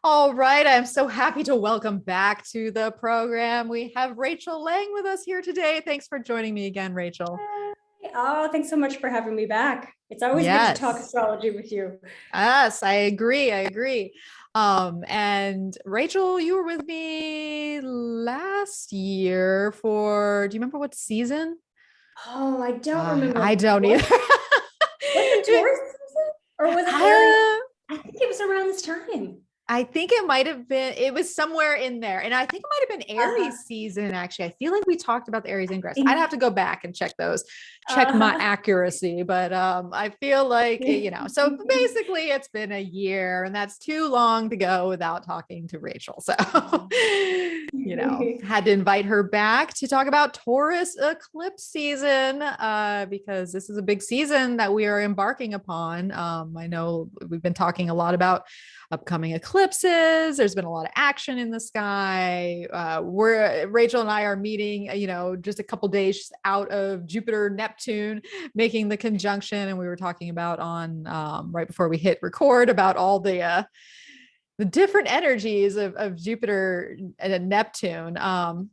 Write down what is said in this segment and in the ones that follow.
All right. I'm so happy to welcome back to the program. We have Rachel Lang with us here today. Thanks for joining me again, Rachel. Oh, thanks so much for having me back. It's always good to talk Yes. astrology with you. Yes, I agree. I agree. And Rachel, you were with me last year for, do you remember what season? Oh, I don't remember. I don't either. Was it Taurus season or was it Aries? Uh, I think it was around this time. I think it might have been, it was somewhere in there. And I think it might have been Uh-huh. Aries season, actually. I feel like we talked about the Aries ingress. I'd have In, to go back and check those, check my uh-huh. accuracy. But I feel like, so basically it's been a year and that's too long to go without talking to Rachel. So, had to invite her back to talk about Taurus eclipse season because this is a big season that we are embarking upon. I know we've been talking a lot about upcoming eclipses. There's been a lot of action in the sky. Rachel and I are meeting, just a couple days out of Jupiter, Neptune, making the conjunction. And we were talking about on right before we hit record about all the different energies of Jupiter and Neptune,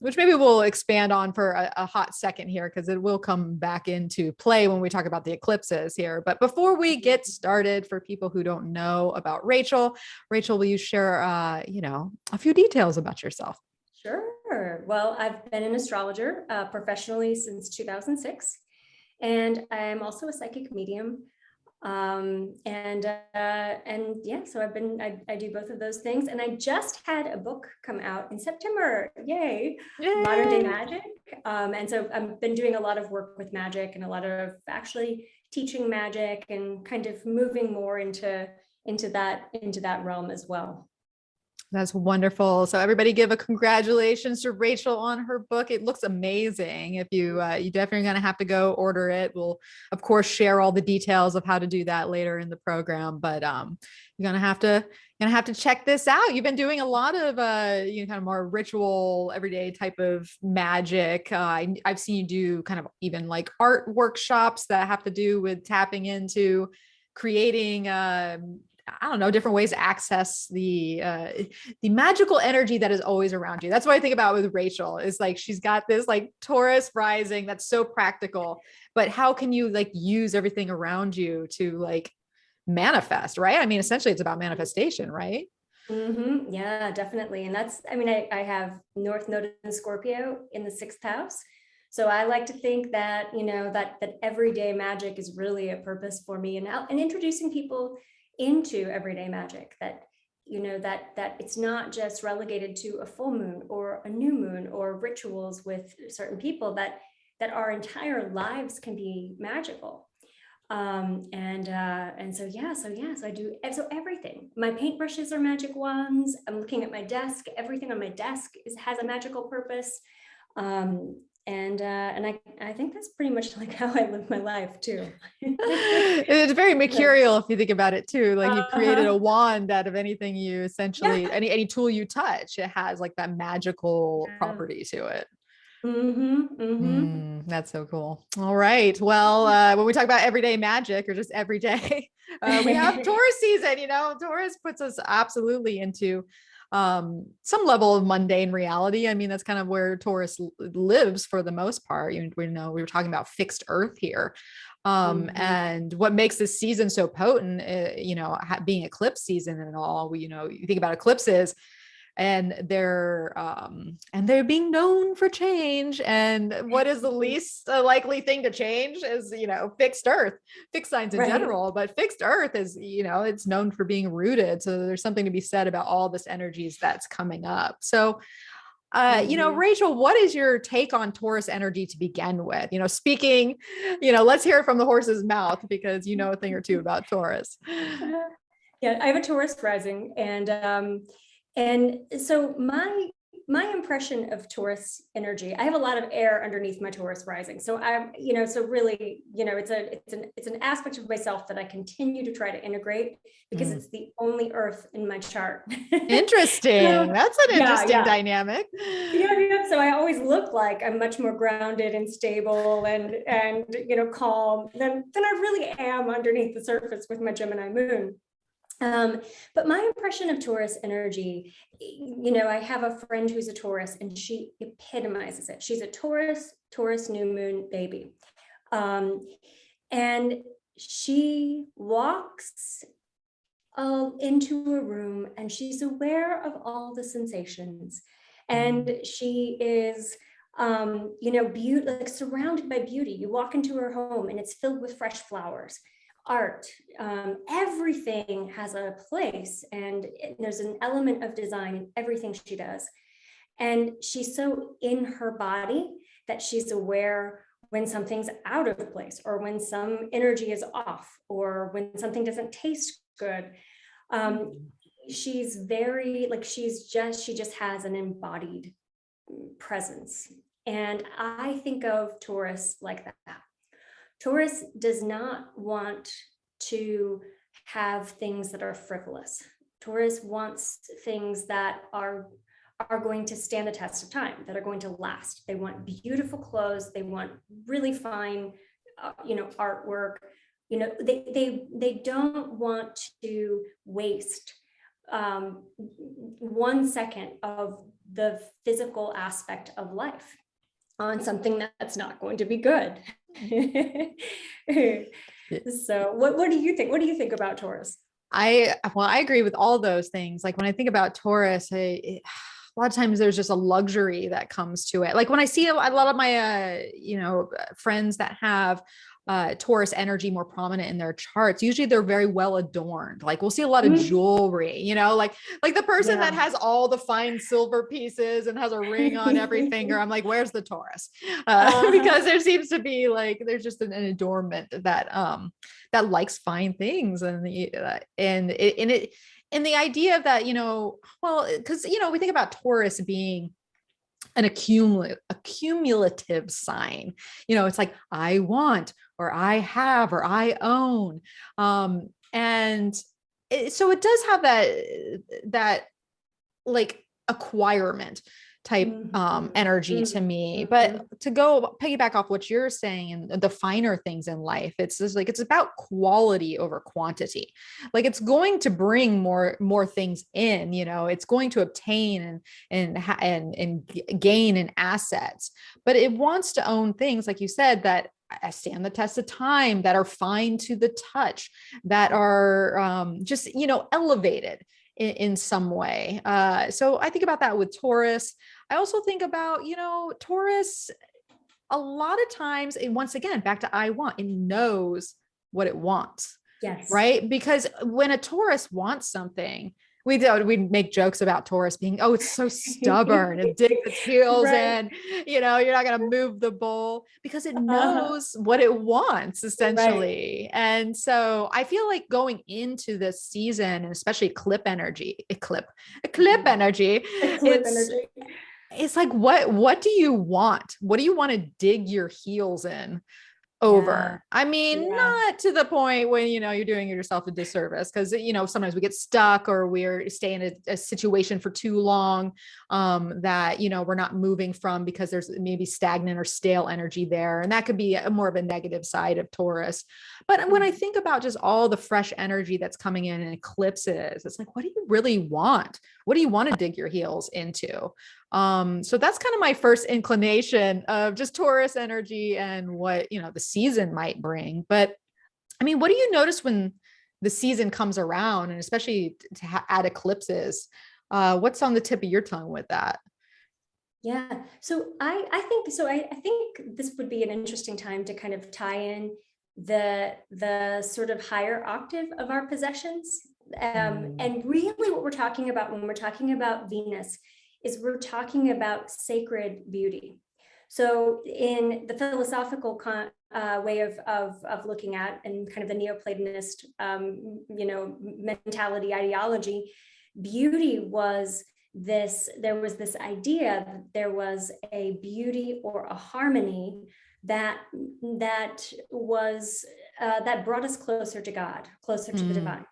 which maybe we'll expand on for a hot second here because it will come back into play when we talk about the eclipses here. But before we get started, for people who don't know about Rachel, will you share, a few details about yourself? Sure. Well, I've been an astrologer professionally since 2006, and I'm also a psychic medium. And yeah, so I do both of those things, and I just had a book come out in September. Yay. Modern Day Yay. Magic. And so I've been doing a lot of work with magic and a lot of actually teaching magic and kind of moving more into that realm as well. That's wonderful. So everybody give a congratulations to Rachel on her book. It looks amazing. If you definitely going to have to go order it. We'll of course share all the details of how to do that later in the program, but you're going to have to check this out. You've been doing a lot of kind of more ritual everyday type of magic. I've seen you do kind of even like art workshops that have to do with tapping into creating I don't know, different ways to access the magical energy that is always around you. That's what I think about with Rachel is like she's got this like Taurus rising that's so practical, but how can you like use everything around you to like manifest, right? I mean, essentially it's about manifestation, right? Yeah, definitely. And that's, I have North Node in Scorpio in the sixth house. So I like to think that, that everyday magic is really a purpose for me, and introducing people into everyday magic, that, that it's not just relegated to a full moon or a new moon or rituals with certain people, that our entire lives can be magical. So I do, so everything. My paintbrushes are magic wands. I'm looking at my desk. Everything on my desk has a magical purpose. And I think that's pretty much like how I live my life too. It's very mercurial if you think about it too. Like you've created a Uh-huh. wand out of anything you Yeah. essentially any tool you touch, it has like that magical Yeah. property to it. Mm-hmm. Mm-hmm. That's so cool. All right. Well, when we talk about everyday magic or just every day, we have Taurus season. Taurus puts us absolutely into some level of mundane reality. I mean, that's kind of where Taurus lives for the most part. We know we were talking about fixed Earth here. Mm-hmm. And what makes this season so potent, being eclipse season and all, you think about eclipses and they're being known for change, and what is the least likely thing to change is fixed earth, fixed signs in Right. general, but fixed earth is it's known for being rooted, so there's something to be said about all this energies that's coming up. So Mm-hmm. Rachel, what is your take on Taurus energy to begin with? Speaking, let's hear it from the horse's mouth because you know a thing or two about Taurus. Yeah, I have a Taurus rising, and so my impression of Taurus energy, I have a lot of air underneath my Taurus rising. So so really, it's an aspect of myself that I continue to try to integrate because Mm. it's the only earth in my chart. Interesting. So That's an yeah, interesting yeah. dynamic. Yeah. So I always look like I'm much more grounded and stable and calm than I really am underneath the surface with my Gemini moon. But my impression of Taurus energy, I have a friend who's a Taurus and she epitomizes it. She's a Taurus new moon baby. And she walks into a room and she's aware of all the sensations. And she is, like surrounded by beauty. You walk into her home and it's filled with fresh flowers, art, everything has a place, and there's an element of design in everything she does. And she's so in her body that she's aware when something's out of place, or when some energy is off, or when something doesn't taste good. She's very like, she just has an embodied presence. And I think of Taurus like that. Taurus does not want to have things that are frivolous. Taurus wants things that are going to stand the test of time, that are going to last. They want beautiful clothes. They want really fine, artwork. They don't want to waste 1 second of the physical aspect of life on something that's not going to be good. So what do you think? What do you think about Taurus? I agree with all those things. Like when I think about Taurus, a lot of times there's just a luxury that comes to it. Like when I see a lot of my, friends that have Taurus energy more prominent in their charts, usually they're very well adorned. Like we'll see a lot of jewelry, like the person that has all the fine silver pieces and has a ring on every finger. I'm like, where's the Taurus? Because there seems to be like, there's just an adornment that likes fine things. And the idea of that, because, we think about Taurus being an accumulative sign, it's like, I want, or I have, or I own. So it does have that like acquirement type energy to me. But to go piggyback off what you're saying and the finer things in life, it's just like, it's about quality over quantity. Like it's going to bring more things in, it's going to obtain and gain in assets, but it wants to own things, like you said, that stand the test of time, that are fine to the touch, that are just, elevated in some way. So I think about that with Taurus. I also think about, Taurus, a lot of times, and once again, back to I want, it knows what it wants. Yes. Right. Because when a Taurus wants something, we make jokes about Taurus being, oh, it's so stubborn and digs its heels in, you're not going to move the bowl, because it knows what it wants, essentially. Right. And so I feel like going into this season, and especially eclipse energy, it's like, what do you want? What do you want to dig your heels in over? I mean, not to the point when, you're doing yourself a disservice, because, sometimes we get stuck, or we're staying in a situation for too long, that, we're not moving from, because there's maybe stagnant or stale energy there. And that could be more of a negative side of Taurus. But when I think about just all the fresh energy that's coming in eclipses, it's like, what do you really want? What do you want to dig your heels into? So that's kind of my first inclination of just Taurus energy and what, the season might bring. But I mean, what do you notice when the season comes around, and especially to add eclipses? What's on the tip of your tongue with that? Yeah. So I think this would be an interesting time to kind of tie in the sort of higher octave of our possessions. And really what we're talking about when we're talking about Venus is we're talking about sacred beauty. So in the philosophical way of looking at, and kind of the Neoplatonist, mentality, ideology, beauty was this, there was this idea that there was a beauty or a harmony that was, that brought us closer to God, closer to the divine.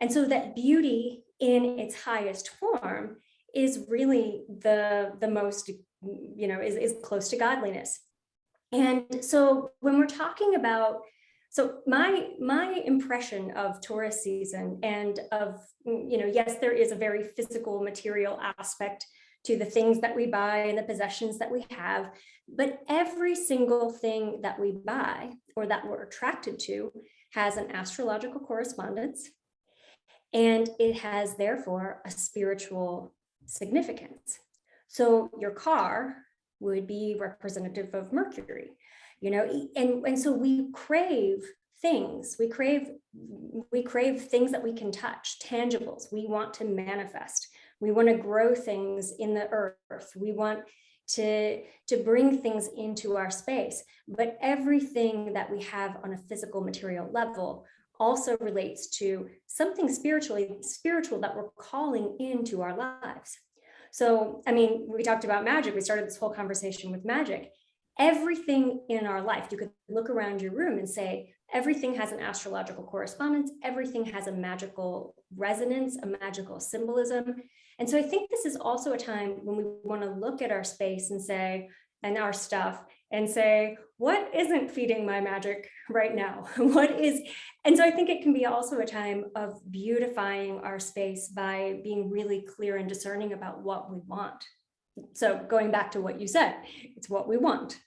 And so that beauty in its highest form is really the most, is close to godliness. And so when we're talking about So my impression of Taurus season and of, yes, there is a very physical material aspect to the things that we buy and the possessions that we have, but every single thing that we buy or that we're attracted to has an astrological correspondence, and it has therefore a spiritual significance. So your car would be representative of Mercury, and so we crave things. We crave things that we can touch, tangibles. We want to manifest. We want to grow things in the earth. We want to bring things into our space. But everything that we have on a physical material level also relates to something spiritual that we're calling into our lives. So, I mean, we talked about magic. We started this whole conversation with magic. Everything in our life, you could look around your room and say, everything has an astrological correspondence. Everything has a magical resonance, a magical symbolism. And so I think this is also a time when we want to look at our space and say, and our stuff, and say, what isn't feeding my magic right now? What is? And so I think it can be also a time of beautifying our space by being really clear and discerning about what we want. So going back to what you said, it's what we want.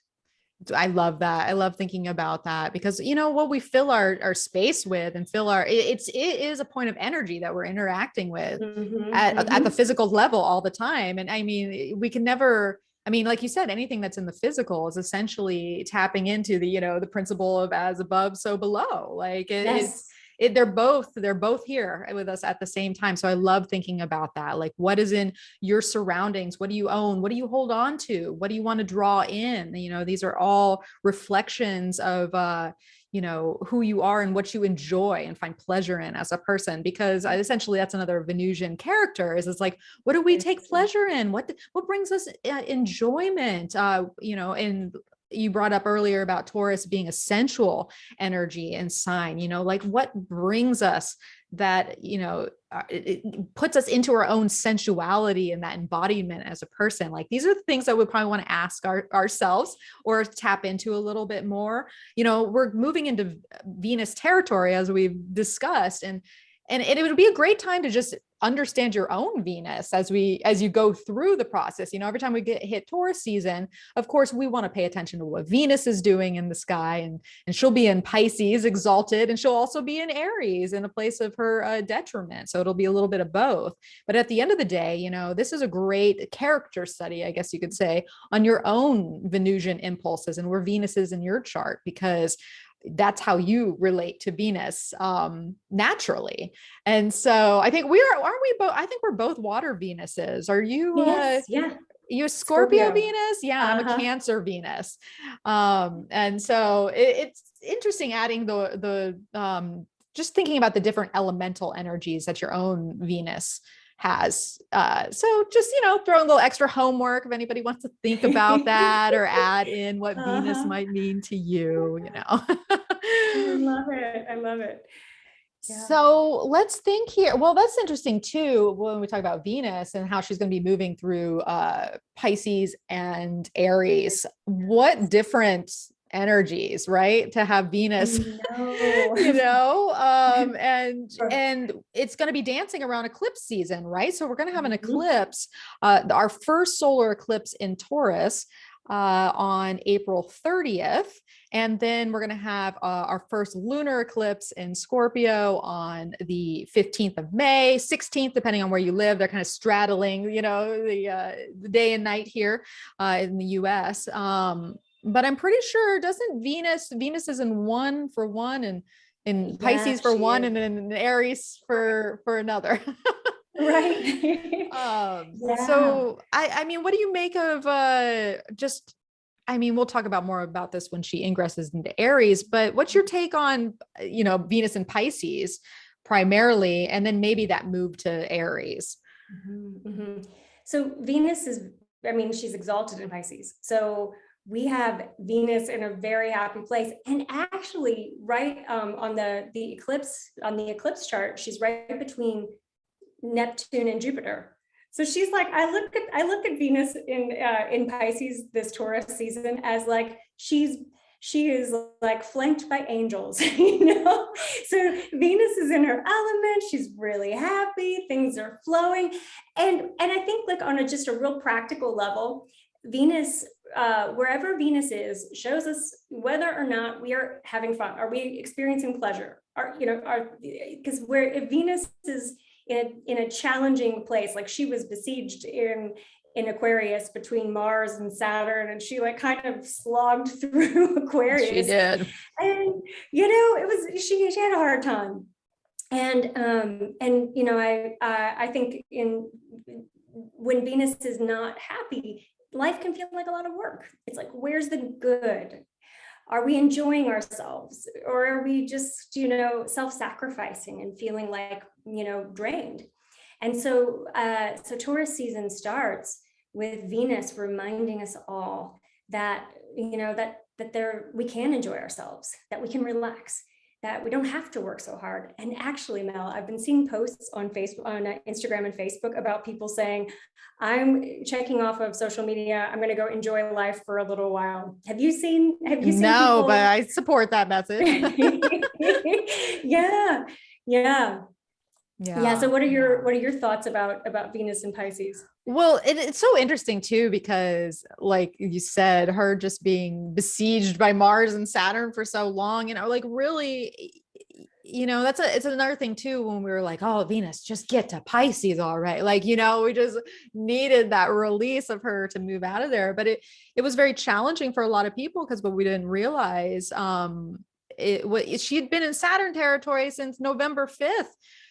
I love that. I love thinking about that because, what we fill our space with and fill it is a point of energy that we're interacting with at the physical level all the time. And I mean, we can never, like you said, anything that's in the physical is essentially tapping into the principle of as above, so below. Like they're both here with us at the same time. So I love thinking about that. Like, what is in your surroundings? What do you own? What do you hold on to? What do you want to draw in? These are all reflections of, who you are and what you enjoy and find pleasure in as a person, because essentially that's another Venusian character is like, what do we take pleasure in? What brings us enjoyment? And you brought up earlier about Taurus being a sensual energy and sign, like what brings us that, it puts us into our own sensuality and that embodiment as a person. Like these are the things that we probably want to ask ourselves or tap into a little bit more. We're moving into Venus territory as we've discussed, and it would be a great time to just understand your own Venus as you go through the process. Every time we hit Taurus season, of course, we want to pay attention to what Venus is doing in the sky, and she'll be in Pisces exalted, and she'll also be in Aries in a place of her detriment. So it'll be a little bit of both. But at the end of the day, this is a great character study, I guess you could say, on your own Venusian impulses and where Venus is in your chart, because that's how you relate to Venus naturally. And so I think aren't we both? I think we're both water Venuses. Are you? Yes, yeah. You a Scorpio Venus? Yeah, I'm a Cancer Venus. And so it's interesting adding the just thinking about the different elemental energies that your own Venus has. So just, throw a little extra homework if anybody wants to think about that or add in what Venus might mean to you, I love it. I love it. Yeah. So let's think here. Well, that's interesting too, when we talk about Venus and how she's going to be moving through Pisces and Aries. What different energies, right? To have Venus, and it's going to be dancing around eclipse season, right? So we're going to have an eclipse, our first solar eclipse in Taurus on April 30th. And then we're going to have our first lunar eclipse in Scorpio on the 15th of May, 16th, depending on where you live. They're kind of straddling, the day and night here in the US. But I'm pretty sure Venus is in one for one, and in Pisces for one, and then in Aries for another. Right. So I mean, what do you make of we'll talk more about this when she ingresses into Aries, but what's your take on, Venus and Pisces primarily, and then maybe that move to Aries? So Venus she's exalted in Pisces. So we have Venus in a very happy place, and actually right on the eclipse chart, she's right between Neptune and Jupiter. So she's like, I look at Venus in Pisces this Taurus season as like she's she is like flanked by angels, So Venus is in her element. She's really happy. Things are flowing. And I think like on just a real practical level, Venus, wherever Venus is, shows us whether or not we are having fun. Are we experiencing pleasure? Because if Venus is in a challenging place, like she was besieged in Aquarius between Mars and Saturn, and she like kind of slogged through Aquarius. She did. And she had a hard time. And I think when Venus is not happy, life can feel like a lot of work. It's like, where's the good? Are we enjoying ourselves, or are we just, self-sacrificing and feeling like, drained? And so Taurus season starts with Venus reminding us all that, we can enjoy ourselves, that we can relax, that we don't have to work so hard. And actually, Mel, I've been seeing posts on Facebook, on Instagram and Facebook about people saying, I'm checking off of social media. I'm going to go enjoy life for a little while. Have you seen No, people? but I support that message. Yeah. So what are your thoughts about Venus and Pisces? Well, it's so interesting too, because like you said, her just being besieged by Mars and Saturn for so long, like really, it's another thing too, when we were like, oh, Venus, just get to Pisces. All right. Like, we just needed that release of her to move out of there. But it was very challenging for a lot of people, because what we didn't realize, she had been in Saturn territory since November 5th.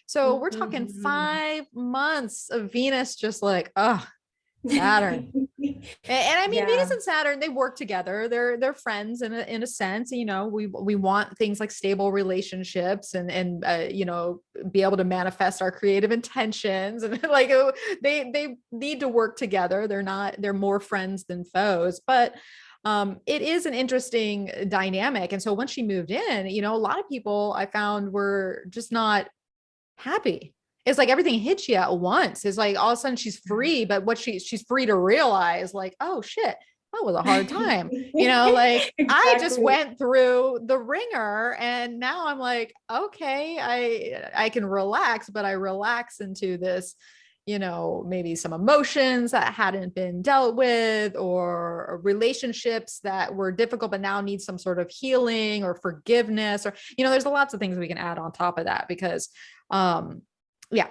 So we're talking 5 months of Venus, just like, oh, Saturn. And I mean, Venus and Saturn, they work together. They're friends in a sense. We want things like stable relationships and be able to manifest our creative intentions, and like they need to work together. They're more friends than foes, but it is an interesting dynamic. And so when she moved in, a lot of people I found were just not happy. It's like everything hits you at once. It's like all of a sudden she's free, but what she's free to realize, like, oh shit, that was a hard time. Like exactly. I just went through the ringer, and now I'm like, okay, I can relax, but I relax into this, maybe some emotions that hadn't been dealt with, or relationships that were difficult, but now need some sort of healing or forgiveness, or, there's lots of things we can add on top of that, because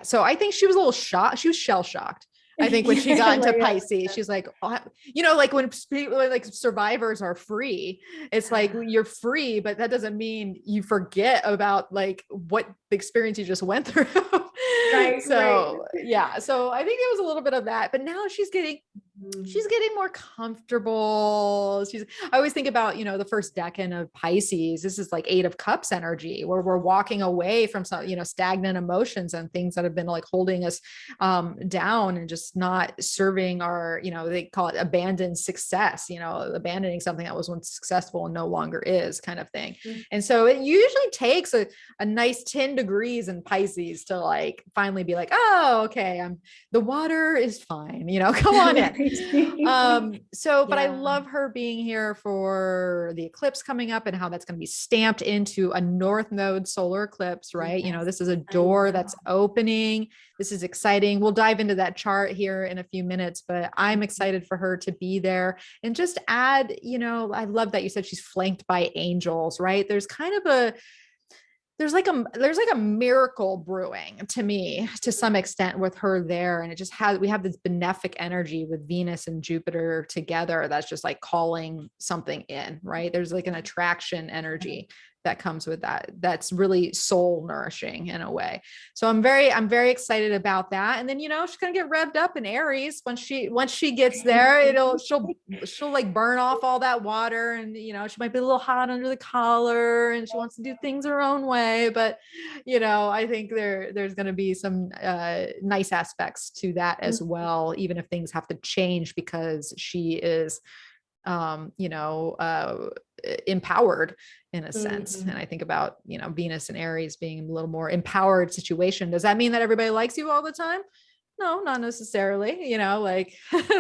so I think she was a little shocked. She was shell shocked. I think when she got into Pisces, she's like, oh, like when like survivors are free, it's like you're free, but that doesn't mean you forget about like what the experience you just went through. Right. So I think it was a little bit of that, but now she's getting more comfortable. I always think about, the first decan of Pisces. This is like 8 of Cups energy, where we're walking away from some, stagnant emotions and things that have been like holding us down, and just not serving our, they call it abandoned success, abandoning something that was once successful and no longer is, kind of thing. Mm-hmm. And so it usually takes a nice 10 degrees in Pisces to like finally be like, oh, okay, the water is fine, come on in. But I love her being here for the eclipse coming up, and how that's going to be stamped into a North Node solar eclipse, right? Yes. This is a door that's opening. This is exciting. We'll dive into that chart here in a few minutes, but I'm excited for her to be there. And just add, I love that you said she's flanked by angels, right? There's like a miracle brewing to me, to some extent, with her there. And we have this benefic energy with Venus and Jupiter together. That's just like calling something in, right? There's like an attraction energy that comes with that. That's really soul nourishing in a way. So I'm very excited about that. And then, she's going to get revved up in Aries once she gets there. She'll like burn off all that water, and, she might be a little hot under the collar, and she wants to do things her own way. But, I think there's going to be some nice aspects to that as well, even if things have to change, because she is, empowered in a sense. And I think about, Venus and Aries being a little more empowered situation. Does that mean that everybody likes you all the time? no, not necessarily, like,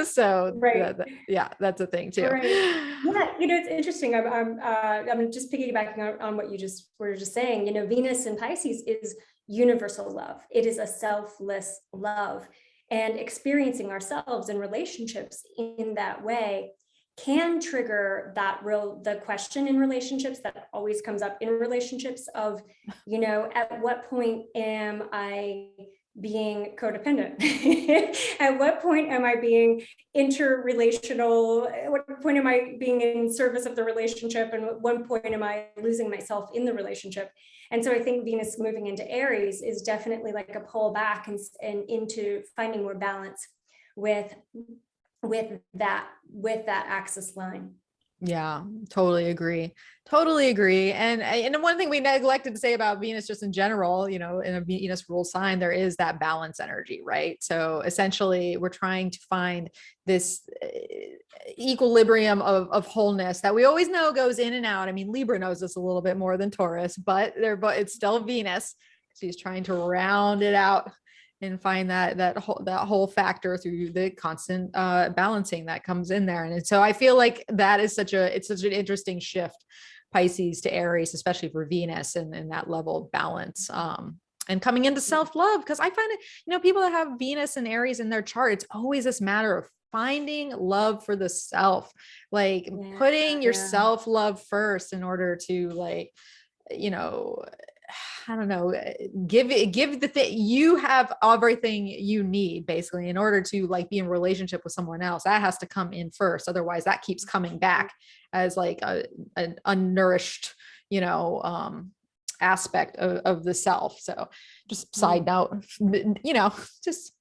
so Right. yeah, that's a thing too. Right. Yeah, it's interesting. I'm just piggybacking on what you just were just saying. Venus in Pisces is universal love. It is a selfless love, and experiencing ourselves in relationships in that way can trigger the question in relationships that always comes up in relationships of, at what point am I being codependent? At what point am I being interrelational? At what point am I being in service of the relationship? And at one point am I losing myself in the relationship? And so I think Venus moving into Aries is definitely like a pull back and into finding more balance with that axis line. Yeah, totally agree. Totally agree. And one thing we neglected to say about Venus just in general, in a Venus ruled sign, there is that balance energy, right? So essentially we're trying to find this equilibrium of wholeness that we always know goes in and out. I mean, Libra knows this a little bit more than Taurus, but it's still Venus. She's trying to round it out and find that whole factor through the constant balancing that comes in there. And so I feel like that is such an interesting shift, Pisces to Aries, especially for Venus and that level of balance. And coming into self-love, because I find it, people that have Venus and Aries in their chart, it's always this matter of finding love for the self, like putting your self-love first in order to I don't know, give the thing, you have everything you need basically in order to be in relationship with someone else. That has to come in first. Otherwise that keeps coming back as an unnourished, aspect of the self. So just side note, just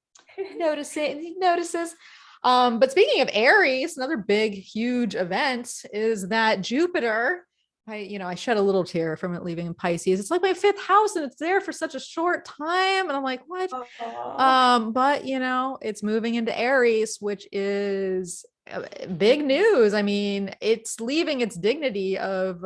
notices. But speaking of Aries, another big, huge event is that Jupiter, I shed a little tear from it leaving in Pisces. It's like my 5th house and it's there for such a short time. And I'm like, what? But it's moving into Aries, which is big news. I mean, it's leaving its dignity of,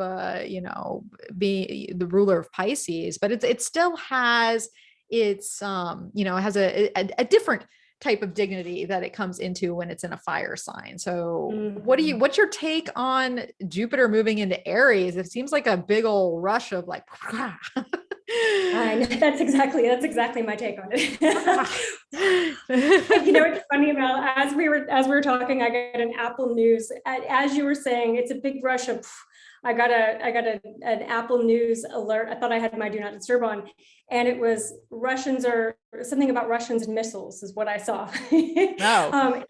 being the ruler of Pisces, but it still has its, it has a different type of dignity that it comes into when it's in a fire sign. So what's your take on Jupiter moving into Aries? It seems like a big old rush of I know, that's exactly my take on it. It's funny about as we were talking, I got an Apple News. As you were saying, it's a big rush of. I got an Apple News alert. I thought I had my do not disturb on, and it was Russians or something about Russians and missiles is what I saw. No.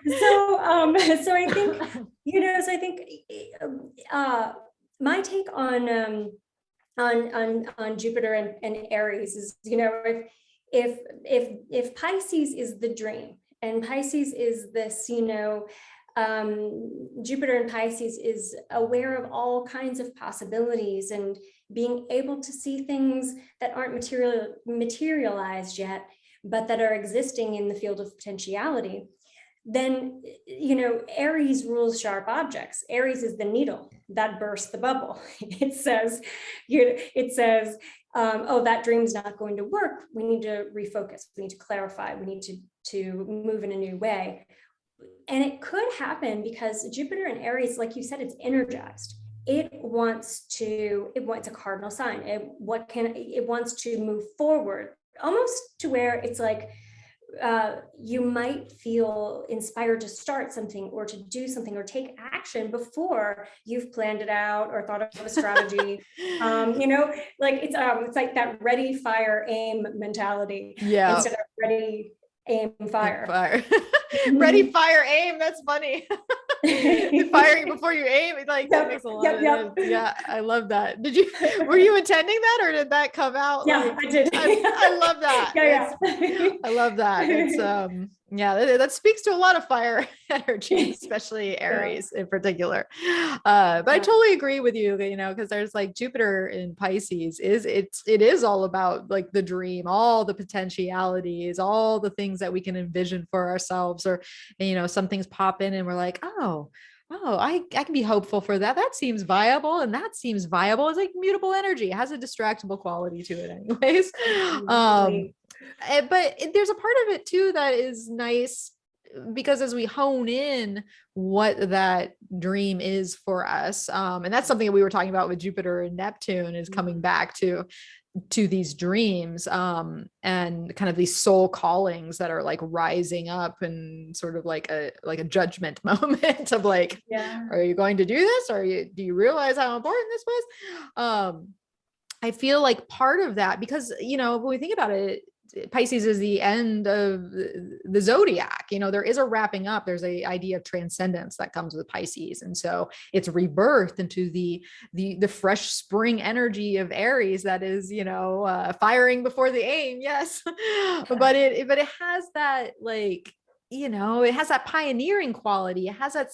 So I think, my take on Jupiter and Aries is, if Pisces is the dream and Pisces is this, Jupiter in Pisces is aware of all kinds of possibilities and being able to see things that aren't materialized yet, but that are existing in the field of potentiality. Then, Aries rules sharp objects. Aries is the needle that bursts the bubble. It says, oh, that dream's not going to work. We need to refocus. We need to clarify. We need to move in a new way. And it could happen because Jupiter in Aries, like you said, it's energized. It's a cardinal sign. It wants to move forward, almost to where it's like, you might feel inspired to start something or to do something or take action before you've planned it out or thought of a strategy. It's like that ready, fire, aim mentality. Yeah. Instead of ready, aim, fire. Ready, fire, aim. That's funny. Firing before you aim, that makes a lot of sense. Yeah, I love that. Were you intending that or did that come out? Yeah, I did. I love that. I love that. It's that speaks to a lot of fire energy, especially Aries in particular. But I totally agree with you, because there's Jupiter in Pisces it is all about the dream, all the potentialities, all the things that we can envision for ourselves, or some things pop in and we're like, oh, I can be hopeful for that. That seems viable. And that seems viable. It's mutable energy. It has a distractible quality to it anyways. But there's a part of it too that is nice, because as we hone in what that dream is for us, and that's something that we were talking about with Jupiter and Neptune, is coming back to these dreams, and kind of these soul callings that are like rising up, and sort of like a judgment moment of like, Yeah. are you going to do this, or do you realize how important this was? I feel like part of that, because, when we think about it, Pisces is the end of the zodiac. There is a wrapping up. There's a idea of transcendence that comes with Pisces, and so it's rebirth into the fresh spring energy of Aries that is, firing before the aim. Yes, but it has that, like, it has that pioneering quality. It has that,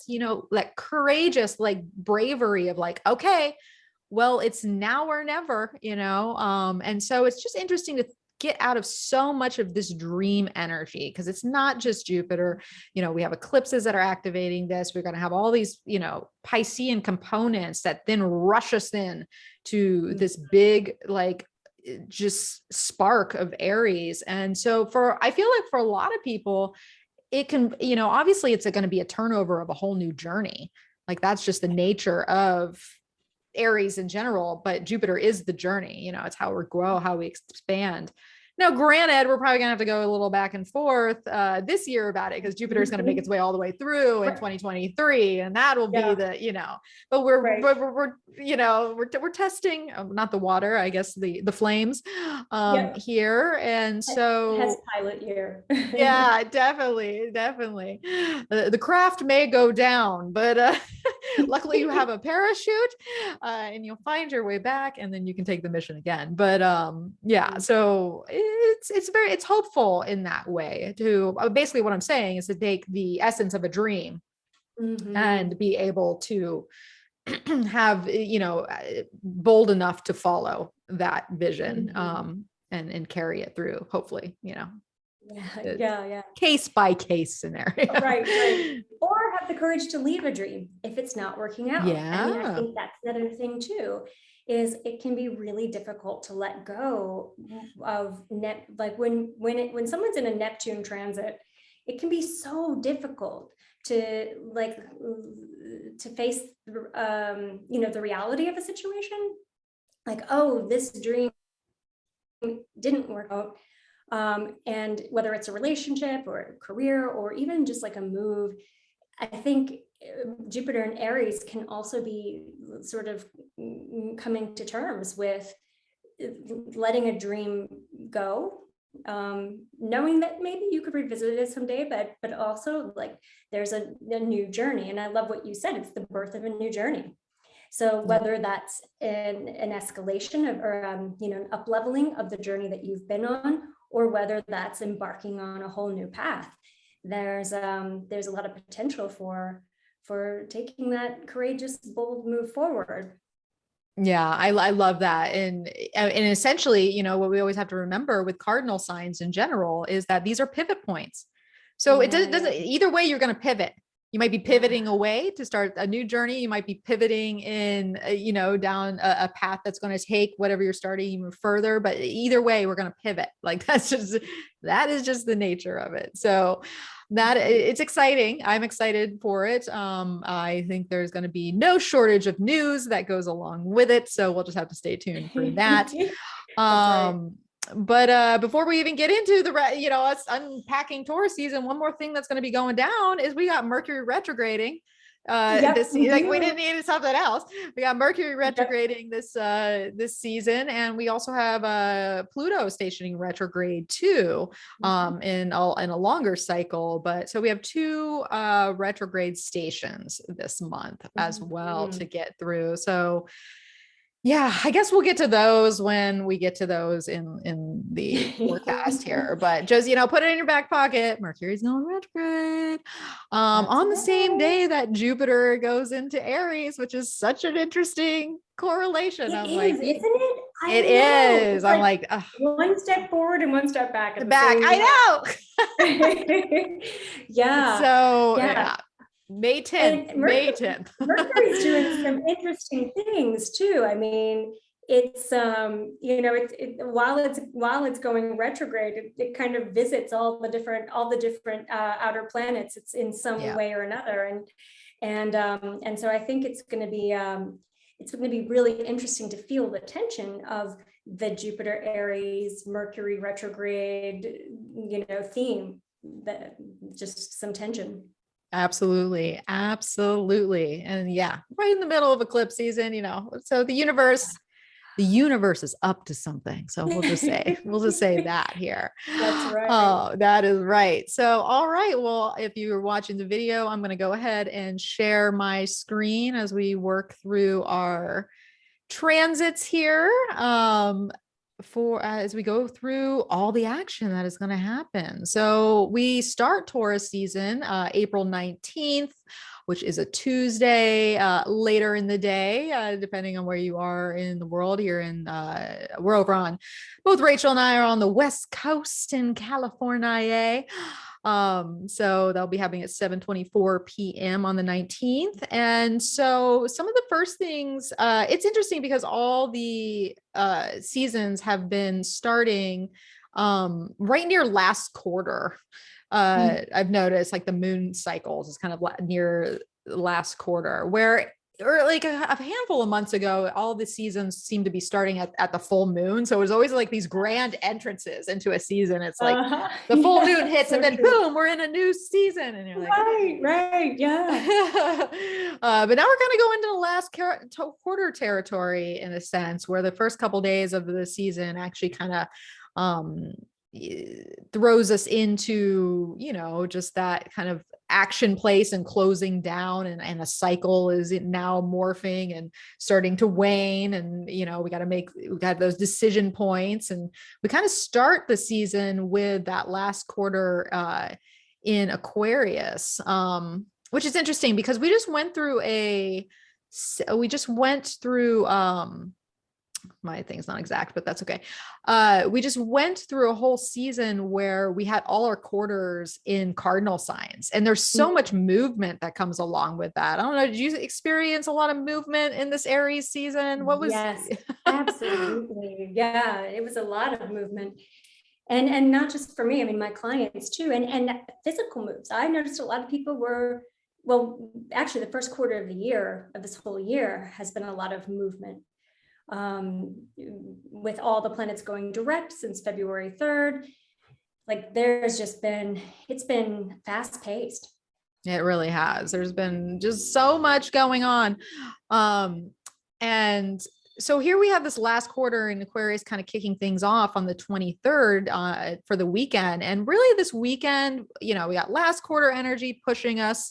that courageous, like, bravery of like, okay, well, it's now or never, and so it's just interesting to get out of so much of this dream energy, because it's not just Jupiter. We have eclipses that are activating this. We're going to have all these, Piscean components that then rush us in to this big, like, just spark of Aries. And so I feel like for a lot of people, it can, obviously it's going to be a turnover of a whole new journey. Like, that's just the nature of Aries in general, but Jupiter is the journey. It's how we grow, how we expand. Now, granted, we're probably gonna have to go a little back and forth this year about it, because Jupiter is going to make its way all the way through in 2023, and that will be but we're testing, not the water, I guess the flames here, and so it has pilot year. yeah, definitely. The craft may go down, but luckily you have a parachute, and you'll find your way back, and then you can take the mission again. But so it's hopeful in that way. To basically, what I'm saying is to take the essence of a dream and be able to have, bold enough to follow that vision, and carry it through, hopefully, case by case scenario. Right. Or have the courage to leave a dream if it's not working out. I mean, I think that's another thing too, is it can be really difficult to let go of like when someone's in a Neptune transit, it can be so difficult to face the reality of a situation. Like, oh, this dream didn't work out. And whether it's a relationship or a career or even just like a move, I think Jupiter and Aries can also be sort of coming to terms with letting a dream go, knowing that maybe you could revisit it someday, but also like there's a new journey. And I love what you said, it's the birth of a new journey. So whether that's an escalation or an up leveling of the journey that you've been on, or whether that's embarking on a whole new path, there's a lot of potential for taking that courageous, bold move forward. Yeah, I love that. And essentially, what we always have to remember with cardinal signs in general is that these are pivot points. So it doesn't either way, you're going to pivot. You might be pivoting away to start a new journey. You might be pivoting in, down a path that's going to take whatever you're starting even further. But either way, we're going to pivot. Like that is just the nature of it. So that it's exciting. I'm excited for it. I think there's going to be no shortage of news that goes along with it. So we'll just have to stay tuned for that. But before we even get into us unpacking Taurus season, one more thing that's going to be going down is we got Mercury retrograding. This like we didn't need something else. We got Mercury retrograding this season, and we also have Pluto stationing retrograde too, in a longer cycle. But so we have two retrograde stations this month as well to get through. So yeah, I guess we'll get to those when we get to those in the forecast here. But just, put it in your back pocket. Mercury's going retrograde on the same day that Jupiter goes into Aries, which is such an interesting correlation. Isn't it? It is. I'm like, one step forward and one step back. I know. Yeah. So yeah. May 10th. Mercury's doing some interesting things too. I mean, it's while it's going retrograde, it kind of visits all the different outer planets. It's in some way or another, and so I think it's going to be really interesting to feel the tension of the Jupiter Aries Mercury retrograde theme, that just some tension. Absolutely. Absolutely. And yeah, right in the middle of eclipse season, so the universe is up to something. So we'll just say that here. That's right. Oh, that is right. So, all right. Well, if you're watching the video, I'm going to go ahead and share my screen as we work through our transits here. As we go through all the action that is going to happen. So we start Taurus season, April 19th, which is a Tuesday, later in the day, depending on where you are in the world. We're over on, both Rachel and I are on the West Coast in California. So they'll be having at 7:24 p.m. on the 19th. And so some of the first things, it's interesting because all the seasons have been starting right near last quarter. I've noticed like the moon cycles is kind of near last quarter, or like a handful of months ago, all the seasons seem to be starting at the full moon. So it was always like these grand entrances into a season. It's like the full moon hits, so and then boom, we're in a new season. And you're like, right. Yeah. But now we're going to go into the last quarter territory in a sense, where the first couple days of the season actually kind of throws us into, just that kind of action place and closing down, and a cycle is now morphing and starting to wane. And, we got those decision points, and we kind of start the season with that last quarter in Aquarius, which is interesting because we just went through my thing's not exact, but that's okay. We just went through a whole season where we had all our quarters in cardinal signs, and there's so much movement that comes along with that. I don't know. Did you experience a lot of movement in this Aries season? What was? Yes, absolutely. Yeah, it was a lot of movement. And not just for me, I mean, my clients too, and physical moves. I noticed a lot of people actually the first quarter of the year, of this whole year, has been a lot of movement. With all the planets going direct since February 3rd, like it's been fast paced. It really has. There's been just so much going on. And so here we have this last quarter in Aquarius kind of kicking things off on the 23rd for the weekend. And really this weekend, we got last quarter energy pushing us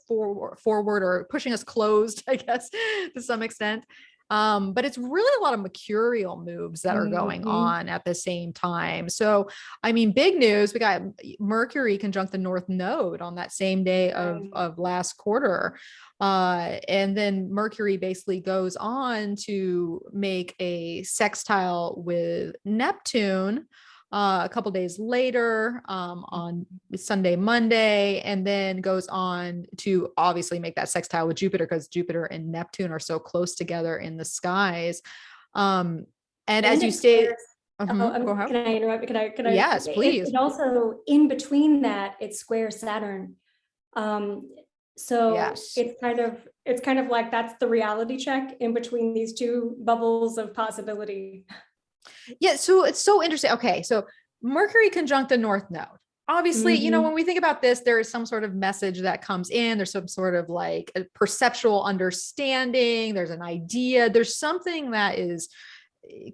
forward, or pushing us closed, I guess, to some extent. But it's really a lot of mercurial moves that are going on at the same time. So, I mean, big news, we got Mercury conjunct the North Node on that same day of last quarter. And then Mercury basically goes on to make a sextile with Neptune a couple days later, on Sunday, Monday, and then goes on to obviously make that sextile with Jupiter, because Jupiter and Neptune are so close together in the skies. And as you state, can I interrupt? Can I? Yes, please. It also, in between that, it's square Saturn. So yes. it's kind of like that's the reality check in between these two bubbles of possibility. Yeah. So it's so interesting. Okay. So Mercury conjunct the North Node. Obviously, when we think about this, there is some sort of message that comes in. There's some sort of like a perceptual understanding. There's an idea. There's something that is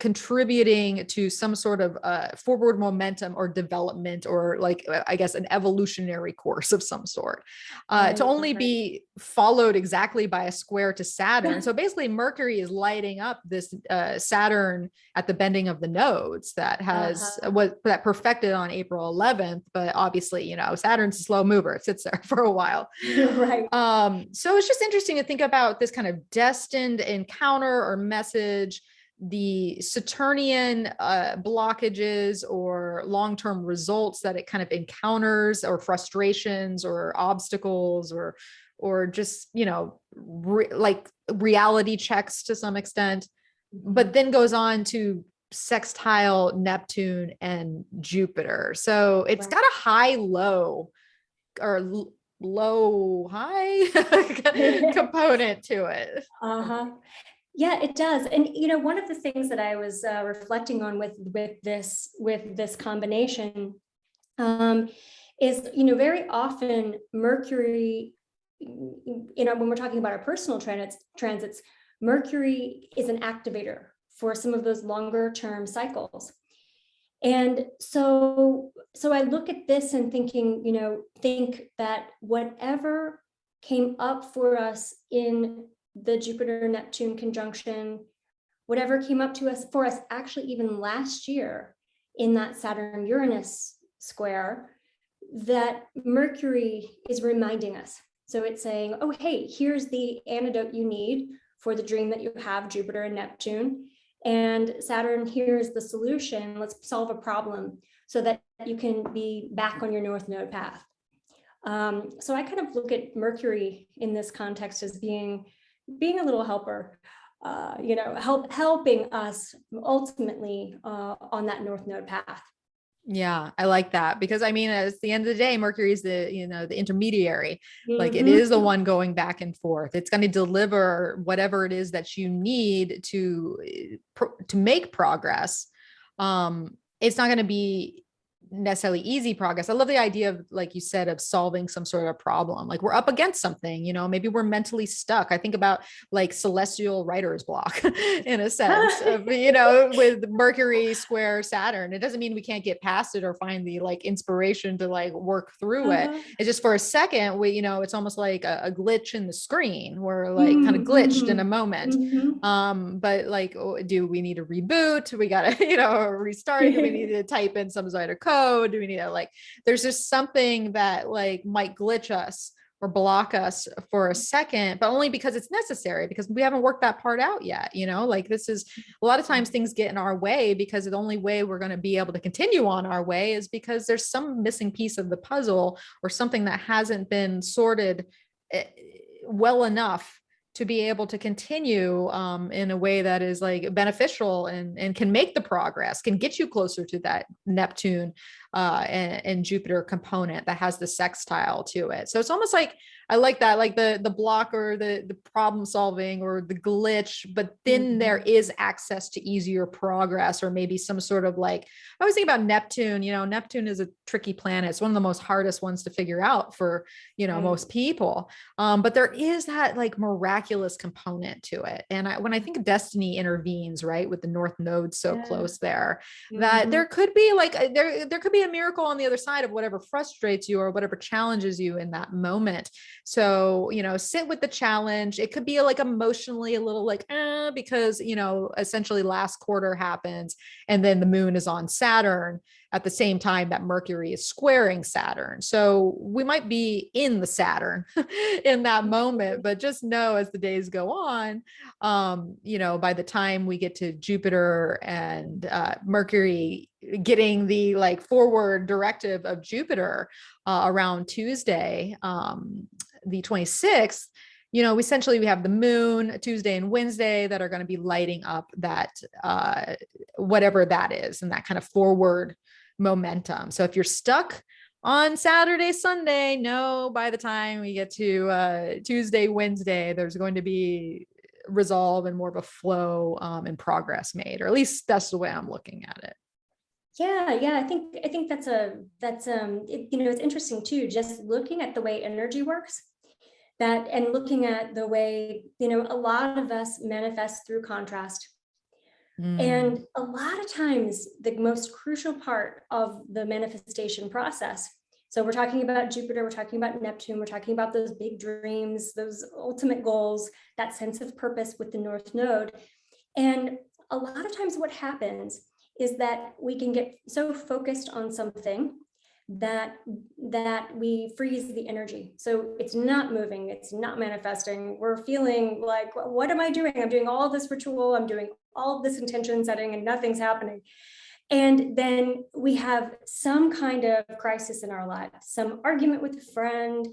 contributing to some sort of forward momentum or development, or like, I guess, an evolutionary course of some sort, to only be followed exactly by a square to Saturn. So basically Mercury is lighting up this Saturn at the bending of the nodes that has that perfected on April 11th. But obviously, Saturn's a slow mover. It sits there for a while. Right. So it's just interesting to think about this kind of destined encounter or message, the Saturnian blockages or long-term results that it kind of encounters, or frustrations or obstacles, or just, like reality checks to some extent. but then goes on to sextile Neptune and Jupiter. So it's Right. got a high low or low high component to it. Uh-huh. Yeah, it does. And one of the things that I was reflecting on with this combination is very often Mercury, when we're talking about our personal transits, Mercury is an activator for some of those longer term cycles. And so I look at this and think that whatever came up for us in the Jupiter Neptune conjunction, whatever came up to us for us actually even last year in that Saturn Uranus square, that Mercury is reminding us. So it's saying, oh, hey, here's the antidote you need for the dream that you have, Jupiter and Neptune. And Saturn, here's the solution. Let's solve a problem so that you can be back on your North Node path. So I kind of look at Mercury in this context as being a little helper, helping us ultimately on that North Node path. Yeah, I like that because I mean, at the end of the day, Mercury is the intermediary. Like it Mm-hmm. is the one going back and forth. It's going to deliver whatever it is that you need to make progress. It's not going to be necessarily easy progress. I love the idea of, like you said, of solving some sort of problem. Like we're up against something, maybe we're mentally stuck. I think about like celestial writer's block in a sense of, with Mercury square Saturn. It doesn't mean we can't get past it or find the like inspiration to like work through it. It's just for a second, it's almost like a glitch in the screen. We're like kind of glitched in a moment. But like, do we need to reboot? We got to, restart it. Do we need to type in some sort of code? Do we need to there's just something that like might glitch us or block us for a second, but only because it's necessary, because we haven't worked that part out yet. This is a lot of times things get in our way because the only way we're going to be able to continue on our way is because there's some missing piece of the puzzle or something that hasn't been sorted well enough to be able to continue in a way that is like beneficial and can make the progress, can get you closer to that Neptune and Jupiter component that has the sextile to it. So it's almost like, I like that, like the block or the problem solving or the glitch, but then there is access to easier progress or maybe some sort of like, I always think about Neptune, Neptune is a tricky planet. It's one of the most hardest ones to figure out for, most people. But there is that like miraculous component to it. And when I think destiny intervenes, right, with the North Node so close there, that there could be like, there could be a miracle on the other side of whatever frustrates you or whatever challenges you in that moment. So, sit with the challenge. It could be like emotionally a little like, because, essentially last quarter happens and then the moon is on Saturn at the same time that Mercury is squaring Saturn. So we might be in the Saturn in that moment, but just know as the days go on, by the time we get to Jupiter and Mercury getting the like forward directive of Jupiter around Tuesday, the 26th, essentially we have the moon Tuesday and Wednesday that are going to be lighting up that whatever that is and that kind of forward momentum. So if you're stuck on Saturday, Sunday, no, by the time we get to Tuesday, Wednesday, there's going to be resolve and more of a flow and progress made, or at least that's the way I'm looking at it. Yeah. I think that's it's interesting too, just looking at the way energy works, and looking at the way, a lot of us manifest through contrast. And a lot of times the most crucial part of the manifestation process, so we're talking about Jupiter, we're talking about Neptune, we're talking about those big dreams, those ultimate goals, that sense of purpose with the North Node. And a lot of times what happens is that we can get so focused on something that we freeze the energy. So it's not moving, it's not manifesting. We're feeling like, what am I doing? I'm doing all this ritual, I'm doing all this intention setting and nothing's happening. And then we have some kind of crisis in our lives, some argument with a friend,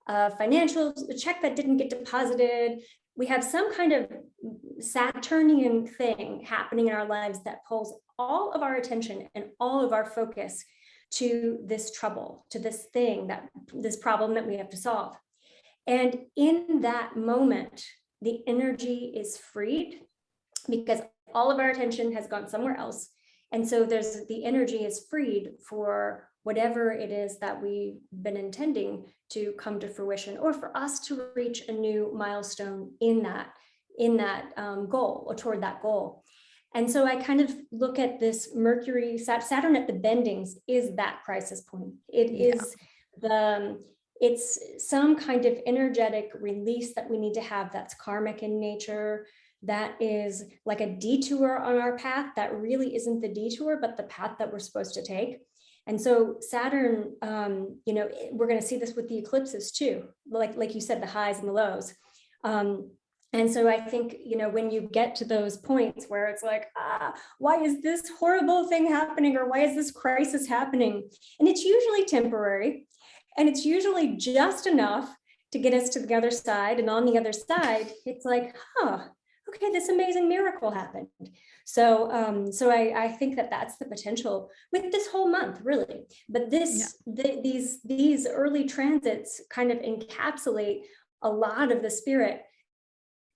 financial check that didn't get deposited, we have some kind of Saturnian thing happening in our lives that pulls all of our attention and all of our focus to this trouble, to this thing, this problem that we have to solve. And in that moment, the energy is freed because all of our attention has gone somewhere else. And so the energy is freed for whatever it is that we've been intending to come to fruition, or for us to reach a new milestone in that goal, or toward that goal. And so I kind of look at this Mercury, Saturn at the bendings is that crisis point. It's some kind of energetic release that we need to have that's karmic in nature, that is like a detour on our path that really isn't the detour, but the path that we're supposed to take. And so Saturn, we're going to see this with the eclipses too, like you said, the highs and the lows. And so I think, when you get to those points where it's like, why is this horrible thing happening? Or why is this crisis happening? And it's usually temporary, and it's usually just enough to get us to the other side. And on the other side, it's like, okay, this amazing miracle happened. So I think that that's the potential with this whole month, really. But these early transits kind of encapsulate a lot of the spirit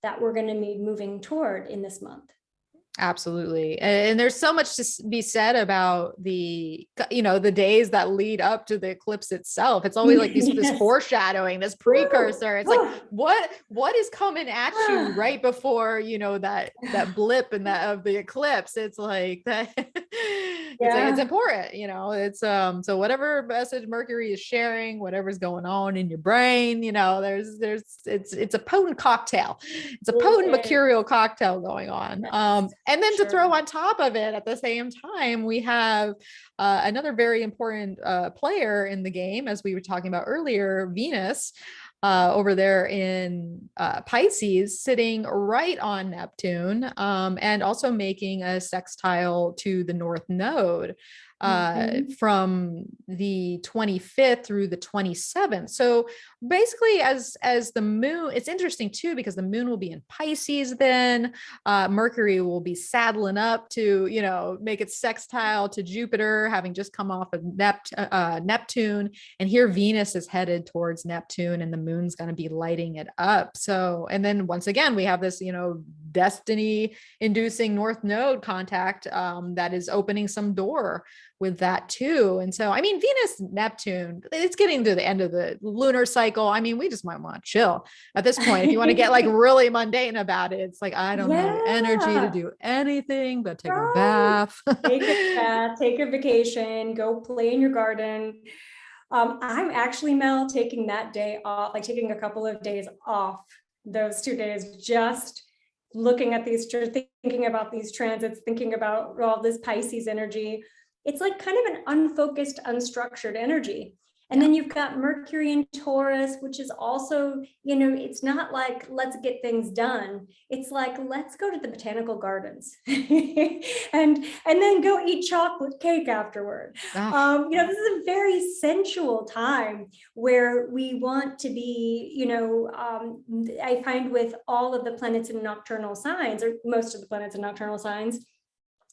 that we're going to be moving toward in this month. Absolutely. And there's so much to be said about the days that lead up to the eclipse itself. It's always like this foreshadowing, this precursor. It's like, what is coming at you right before, that blip and that of the eclipse. It's like that. It's important, it's, so whatever message Mercury is sharing, whatever's going on in your brain, it's a potent cocktail. It's a potent mercurial cocktail going on. And then to throw on top of it at the same time, we have another very important player in the game, as we were talking about earlier, Venus, over there in Pisces, sitting right on Neptune, and also making a sextile to the North Node from the 25th through the 27th. So basically, as the moon, it's interesting too, because the moon will be in Pisces then. Mercury will be saddling up to, make its sextile to Jupiter, having just come off of Neptune. And here Venus is headed towards Neptune, and the moon's going to be lighting it up. So, and then once again, we have this, destiny inducing North Node contact that is opening some door with that too. And so, Venus, Neptune, it's getting to the end of the lunar cycle. We just might want to chill at this point. If you want to get like really mundane about it, it's like, I don't have the energy to do anything but take a bath. Take a bath, take a vacation, go play in your garden. I'm actually, Mel, taking that day off, like taking a couple of days off, those 2 days, just looking at thinking about these transits, thinking about all this Pisces energy. It's like kind of an unfocused, unstructured energy. And then you've got Mercury in Taurus, which is also, it's not like, let's get things done. It's like, let's go to the botanical gardens and then go eat chocolate cake afterward. This is a very sensual time where we want to be, I find with all of the planets in nocturnal signs, or most of the planets in nocturnal signs,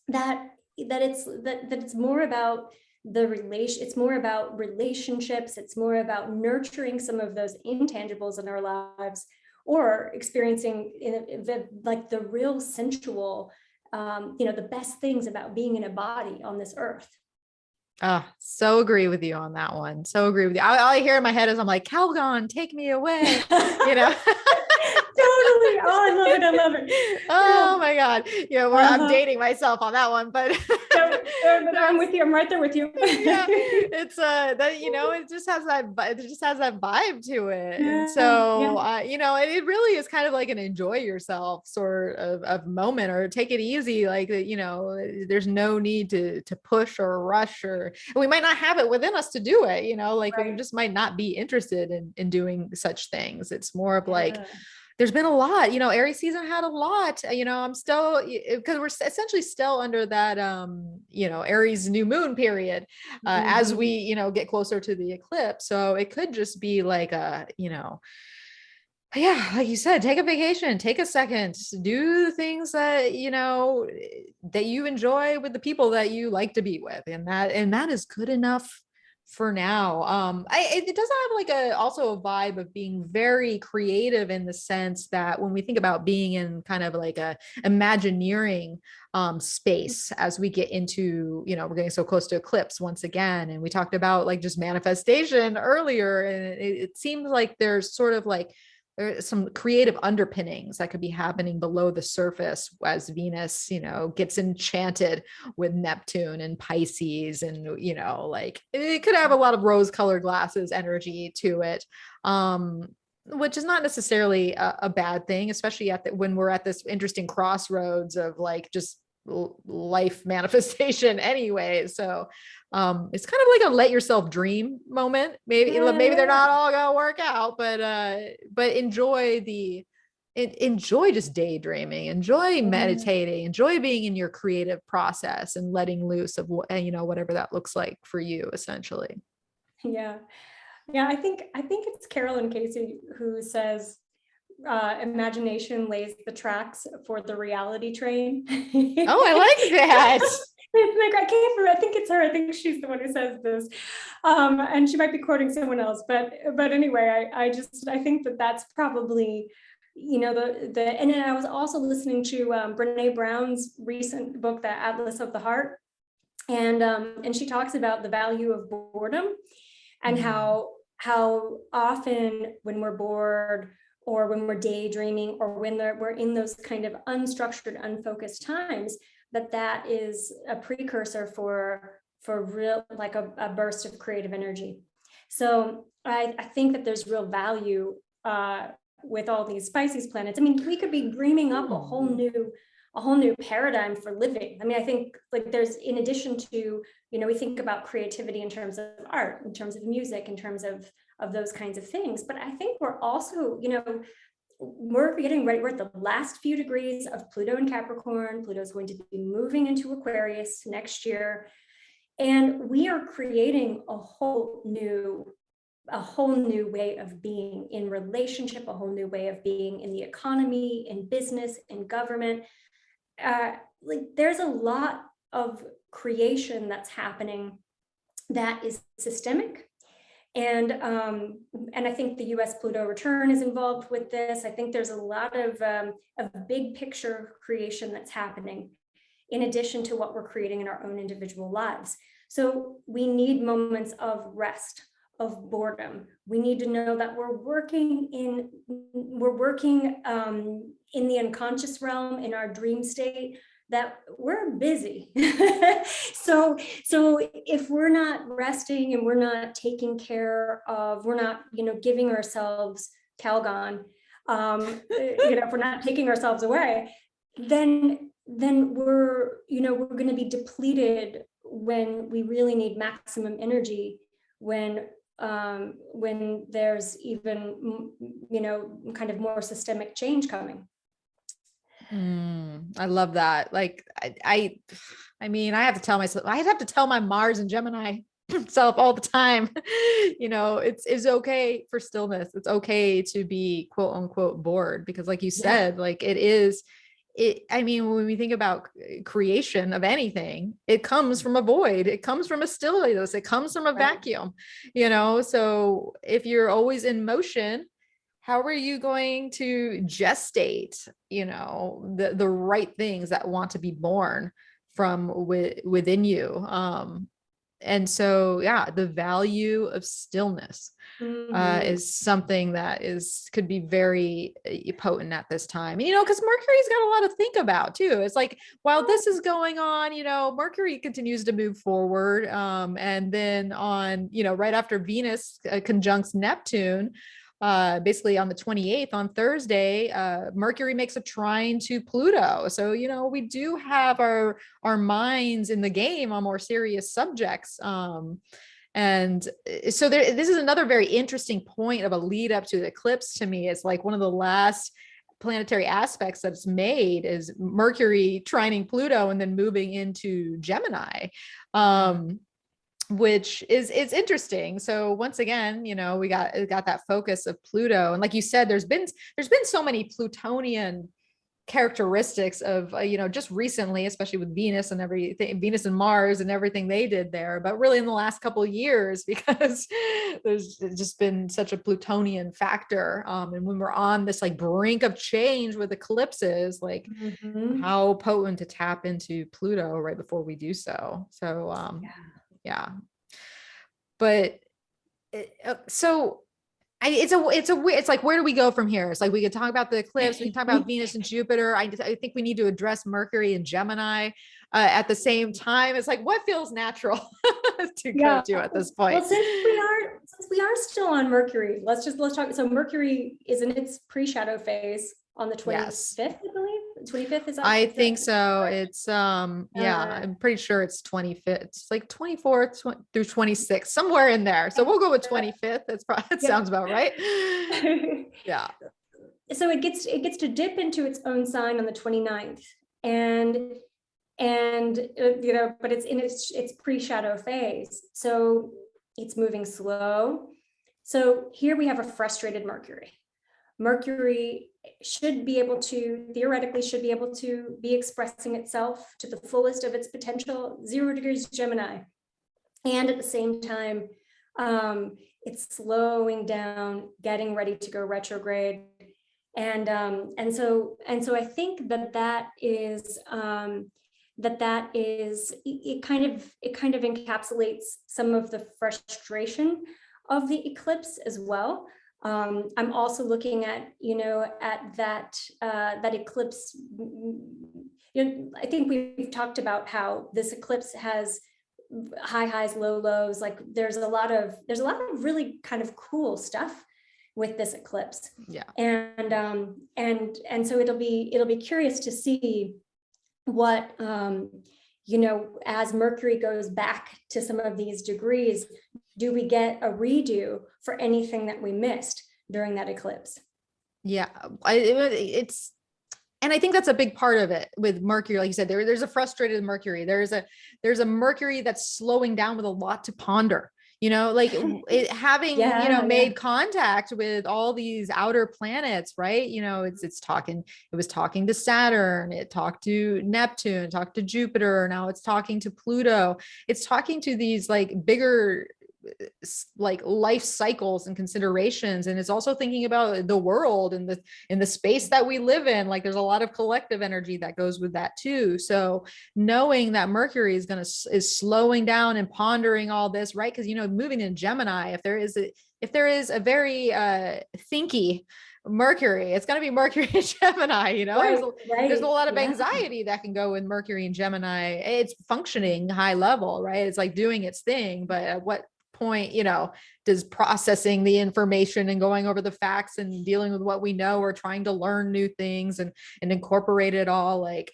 that it's more about it's more about relationships. It's more about nurturing some of those intangibles in our lives, or experiencing the real sensual, the best things about being in a body on this earth. So agree with you on that one. So agree with you. All I hear in my head is I'm like, Calgon, take me away. Totally. Oh, I love it. I love it. Oh my God. I'm dating myself on that one, but I'm with you. I'm right there with you. It's it just has that vibe to it. And so, it really is kind of like an enjoy yourself sort of moment, or take it easy. Like, there's no need to push or rush, or we might not have it within us to do it, we just might not be interested in doing such things. It's more of like, there's been a lot, Aries season had a lot, I'm still, because we're essentially still under that, Aries new moon period, as we, get closer to the eclipse. So it could just be like a, Yeah, like you said, take a vacation, take a second, do the things that, that you enjoy with the people that you like to be with. And that is good enough for now. It does have like also a vibe of being very creative in the sense that when we think about being in kind of like a imagineering space as we get into, we're getting so close to eclipse once again. And we talked about like just manifestation earlier. And it seems like there's sort of like, there's some creative underpinnings that could be happening below the surface as Venus, gets enchanted with Neptune and Pisces. And, like it could have a lot of rose colored glasses energy to it. Which is not necessarily a bad thing, especially when we're at this interesting crossroads of like just life manifestation anyway. So it's kind of like a let yourself dream moment. Maybe they're not all gonna work out, but enjoy just daydreaming, enjoy meditating, enjoy being in your creative process and letting loose of whatever that looks like for you essentially. Yeah. Yeah, I think it's Carolyn Casey who says imagination lays the tracks for the reality train. Oh, I like that. Like, I can't remember, I think it's her. I think she's the one who says this, and she might be quoting someone else. But anyway, I think that's probably, and then I was also listening to Brene Brown's recent book, The Atlas of the Heart, and she talks about the value of boredom and how often when we're bored or when we're daydreaming or when we're in those kind of unstructured, unfocused times, that is a precursor for real, like a burst of creative energy. So I think that there's real value with all these Pisces planets. I mean, we could be dreaming up a whole new paradigm for living. I mean, I think like there's, in addition to, we think about creativity in terms of art, in terms of music, in terms of those kinds of things. But I think we're also, we're getting ready. We're at the last few degrees of Pluto in Capricorn. Pluto is going to be moving into Aquarius next year. And we are creating a whole new way of being in relationship, a whole new way of being in the economy, in business, in government. Like there's a lot of creation that's happening that is systemic. And I think the US Pluto return is involved with this. I think there's a lot of big picture creation that's happening in addition to what we're creating in our own individual lives. So we need moments of rest, of boredom. We need to know that we're working in the unconscious realm, in our dream state, that we're busy. so if we're not resting and we're not taking care of, we're not, giving ourselves Calgon, if we're not taking ourselves away, then we're going to be depleted when we really need maximum energy, when there's even, kind of more systemic change coming. I love that. Like, I mean, I have to tell myself, I have to tell my Mars and Gemini self all the time, it's okay for stillness. It's okay to be quote unquote bored, because like you said, like I mean, when we think about creation of anything, it comes from a void, it comes from a stillness, it comes from a vacuum, so if you're always in motion, how are you going to gestate, the right things that want to be born from within you? And so, yeah, the value of stillness is something that could be very potent at this time. Because Mercury's got a lot to think about too. It's like, while this is going on, Mercury continues to move forward. And then on, right after Venus conjuncts Neptune, basically on the 28th, on Thursday, Mercury makes a trine to Pluto. So, we do have our minds in the game on more serious subjects. And so this is another very interesting point of a lead up to the eclipse to me. It's like one of the last planetary aspects that's made is Mercury trining Pluto and then moving into Gemini. which is interesting. So once again, we got that focus of Pluto, and like you said, there's been so many Plutonian characteristics of just recently, especially with Venus and everything, Venus and Mars and everything they did there, but really in the last couple of years, because there's just been such a Plutonian factor, and when we're on this like brink of change with eclipses, like how potent to tap into Pluto right before we do so. So yeah, but so it's like, where do we go from here? It's like, we could talk about the eclipse, we can talk about Venus and Jupiter. I think we need to address Mercury and Gemini at the same time. It's like, what feels natural to go to at this point? Well, since we are still on Mercury, let's talk. So Mercury is in its pre-shadow phase on the 25th, I believe. 25th is that? I think so. It's I'm pretty sure it's 25th. It's like 24th through 26th, somewhere in there. So we'll go with 25th. That sounds about right. Yeah. So it gets to dip into its own sign on the 29th, and but it's in its pre-shadow phase. So it's moving slow. So here we have a frustrated Mercury. Mercury theoretically should be able to be expressing itself to the fullest of its potential, 0 degrees Gemini. And at the same time, it's slowing down, getting ready to go retrograde. And so I think that is it kind of encapsulates some of the frustration of the eclipse as well. I'm also looking at that eclipse. I think we've talked about how this eclipse has high highs, low lows. Like there's a lot of really kind of cool stuff with this eclipse. Yeah. And so it'll be curious to see what as Mercury goes back to some of these degrees, do we get a redo for anything that we missed during that eclipse? Yeah, and I think that's a big part of it with Mercury. Like you said, there's a frustrated Mercury. There's a Mercury that's slowing down with a lot to ponder. Like having, made contact with all these outer planets, right? It was talking to Saturn, it talked to Neptune, talked to Jupiter. Now it's talking to Pluto. It's talking to these like bigger, like life cycles and considerations. And it's also thinking about the world and the space that we live in. Like there's a lot of collective energy that goes with that too. So knowing that Mercury is slowing down and pondering all this, right? Because moving in Gemini, if there is a very thinky Mercury, it's going to be Mercury and Gemini. There's a lot of anxiety that can go with Mercury and Gemini. It's functioning high level, right? It's like doing its thing, but at what point does processing the information and going over the facts and dealing with what we know, or trying to learn new things and incorporate it all, like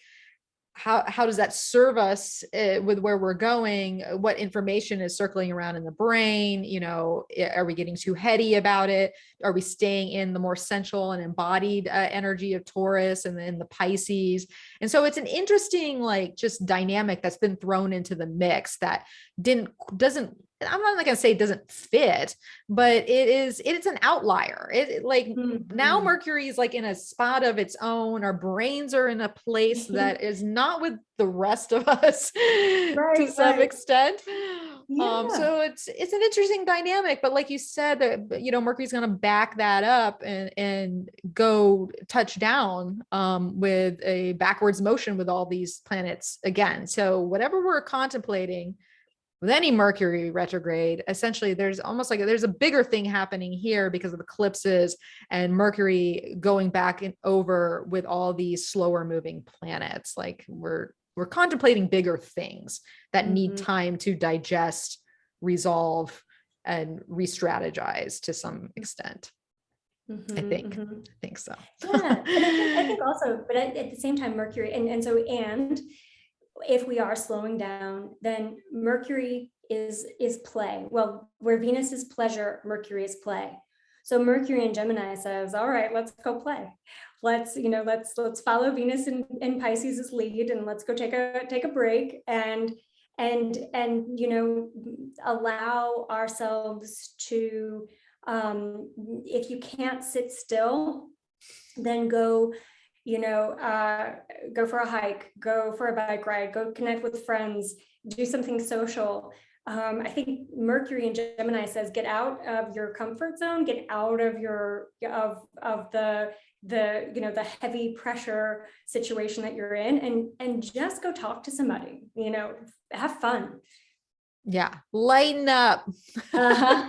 how does that serve us with where we're going? What information is circling around in the brain? Are we getting too heady about it? Are we staying in the more sensual and embodied energy of Taurus and then the Pisces? And so it's an interesting, like, just dynamic that's been thrown into the mix that doesn't, I'm not going to say it doesn't fit, but it's an outlier. Now Mercury is like in a spot of its own. Our brains are in a place that is not with the rest of us to some extent. Yeah. So it's an interesting dynamic, but like you said, that Mercury's going to back that up and go touch down with a backwards motion with all these planets again. So whatever we're contemplating with any Mercury retrograde, essentially there's a bigger thing happening here because of eclipses and Mercury going back and over with all these slower moving planets. Like we're contemplating bigger things that need time to digest, resolve, and re-strategize to some extent. I think so. Yeah, and I think also, but at the same time, Mercury, and if we are slowing down, then Mercury is play. Well, where Venus is pleasure, Mercury is play. So Mercury in Gemini says, all right, let's go play. Let's follow Venus in Pisces' lead, and let's go take a break and and, you know, allow ourselves to, if you can't sit still, then go, you know, go for a hike, go for a bike ride, go connect with friends, do something social. I think Mercury in Gemini says, get out of your comfort zone, get out of your, of the, you know, the heavy pressure situation that you're in, and just go talk to somebody, you know, have fun. Yeah. Lighten up. Uh-huh.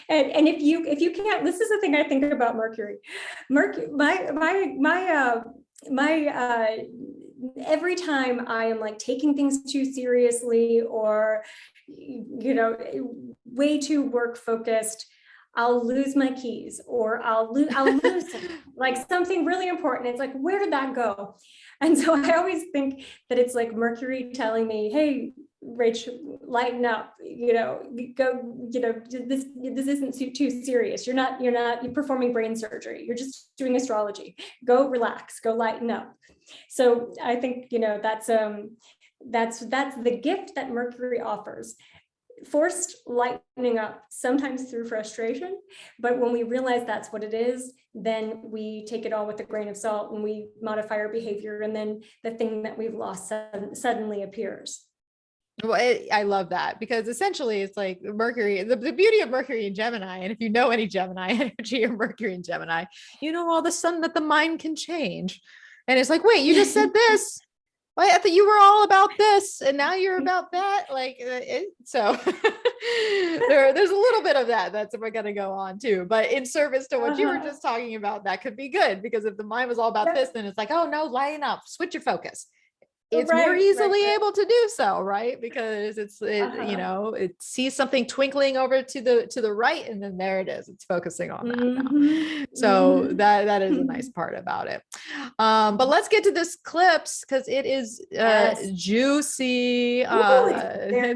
And if you can't, this is the thing I think about Mercury. Mercury, my every time I am like taking things too seriously, or, you know, way too work focused, I'll lose my keys, or I'll lose like something really important. It's like, where did that go? And so I always think that it's like Mercury telling me, hey, Rachel, lighten up, you know, go, you know, this isn't too serious. You're performing brain surgery. You're just doing astrology. Go relax, go lighten up. So I think, you know, that's the gift that Mercury offers. Forced lightening up, sometimes through frustration, but when we realize that's what it is, then we take it all with a grain of salt and we modify our behavior, and then the thing that we've lost suddenly appears. Well, I love that, because essentially it's like Mercury, the beauty of Mercury in Gemini. And if you know any Gemini energy or Mercury in Gemini, you know all of a sudden that the mind can change. And it's like, wait, you just said this. Well, I thought you were all about this, and now you're about that. Like, so there's a little bit of that's we're going to go on too. But in service to what you were just talking about, that could be good, because if the mind was all about this, then it's like, oh no, lighten up, switch your focus. It's more easily able to do so, right? Because you know, it sees something twinkling over to the right, and then there it is. It's focusing on that now. So that is a nice part about it. But let's get to this eclipse, because it is juicy. 30th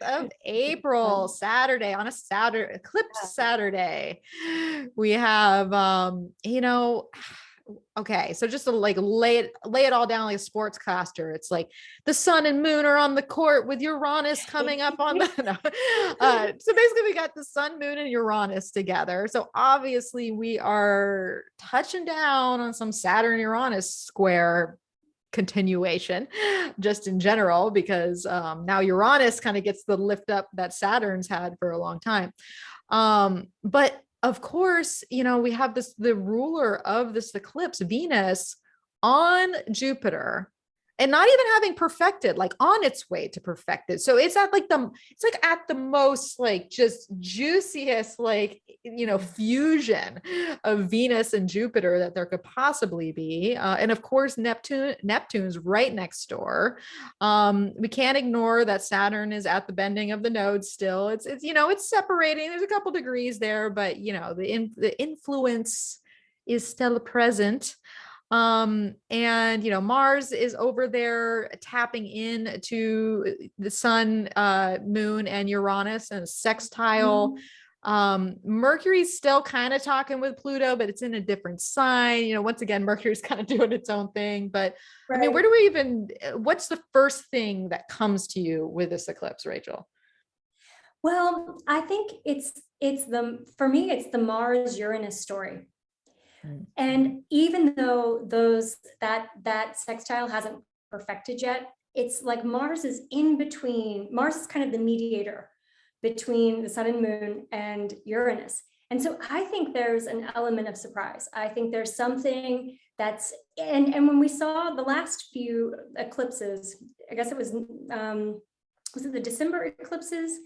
of April, Saturday, on a Saturday, eclipse Saturday. We have you know, okay, so just to like lay it all down like a sportscaster, it's like the sun and moon are on the court with Uranus coming up on the so basically we got the sun, moon, and Uranus together. So obviously we are touching down on some Saturn Uranus square continuation, just in general, because now Uranus kind of gets the lift up that Saturn's had for a long time. But of course, you know, we have the ruler of this eclipse, Venus, on Jupiter, and not even having perfected, like on its way to perfected. So it's at like at the most like just juiciest, like, you know, fusion of Venus and Jupiter that there could possibly be. And of course, Neptune's right next door. We can't ignore that Saturn is at the bending of the nodes still. It's you know, it's separating. There's a couple degrees there, but you know, the influence is still present. And you know, Mars is over there tapping in to the sun, moon, and Uranus, and a sextile. Mercury's still kind of talking with Pluto, but it's in a different sign. You know, once again, Mercury's kind of doing its own thing. But I mean, where do we even, what's the first thing that comes to you with this eclipse, Rachel? Well, I think for me, it's the Mars Uranus story. And even though that sextile hasn't perfected yet, it's like Mars is in between. Mars is kind of the mediator between the sun and moon and Uranus. And so I think there's an element of surprise. I think there's something that's, and when we saw the last few eclipses, I guess it was it the December eclipses?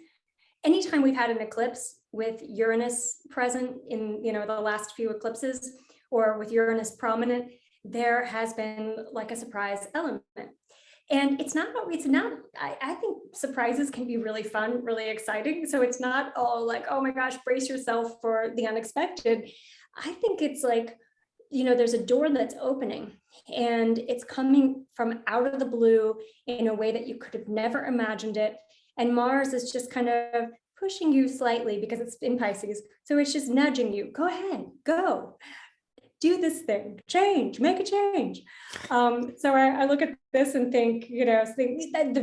Anytime we've had an eclipse with Uranus present in, you know, the last few eclipses, or with Uranus prominent, there has been like a surprise element. And it's not, I think surprises can be really fun, really exciting. So it's not all like, oh my gosh, brace yourself for the unexpected. I think it's like, you know, there's a door that's opening, and it's coming from out of the blue in a way that you could have never imagined it. And Mars is just kind of pushing you slightly because it's in Pisces. So it's just nudging you, go ahead, go. do this thing, change, make a change. So I look at this and think, that the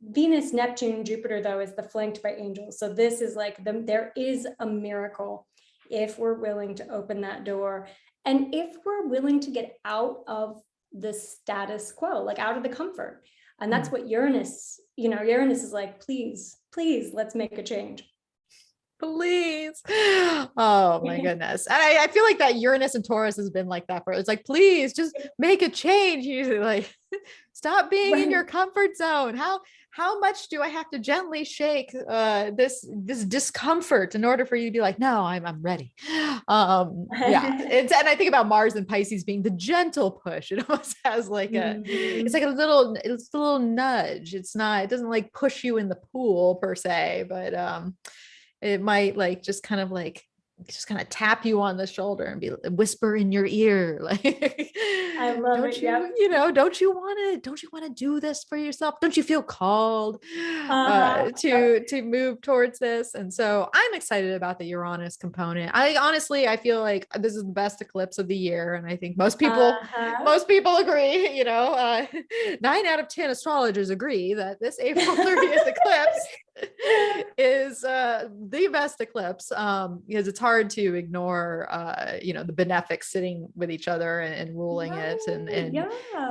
Venus, Neptune, Jupiter, though, is the flanked by angels. So this is like there is a miracle if we're willing to open that door. And if we're willing to get out of the status quo, like out of the comfort. And that's what Uranus is like, please, let's make a change. Please. Oh my goodness. And I feel like that Uranus and Taurus has been like that for, it's like, please just make a change. Usually like, stop being in your comfort zone. How much do I have to gently shake this discomfort in order for you to be like, no, I'm ready. Yeah. And I think about Mars and Pisces being the gentle push. It almost has like it's like a little nudge. It doesn't like push you in the pool per se, but it might like just kind of tap you on the shoulder and whisper in your ear, like, I love don't it. you, don't you want to do this for yourself? Don't you feel called to move towards this? And so I'm excited about the Uranus component. I feel like this is the best eclipse of the year. And I think most people agree, 9 out of 10 astrologers agree that this April 30th eclipse is the best eclipse, because it's hard to ignore the benefics sitting with each other and ruling it,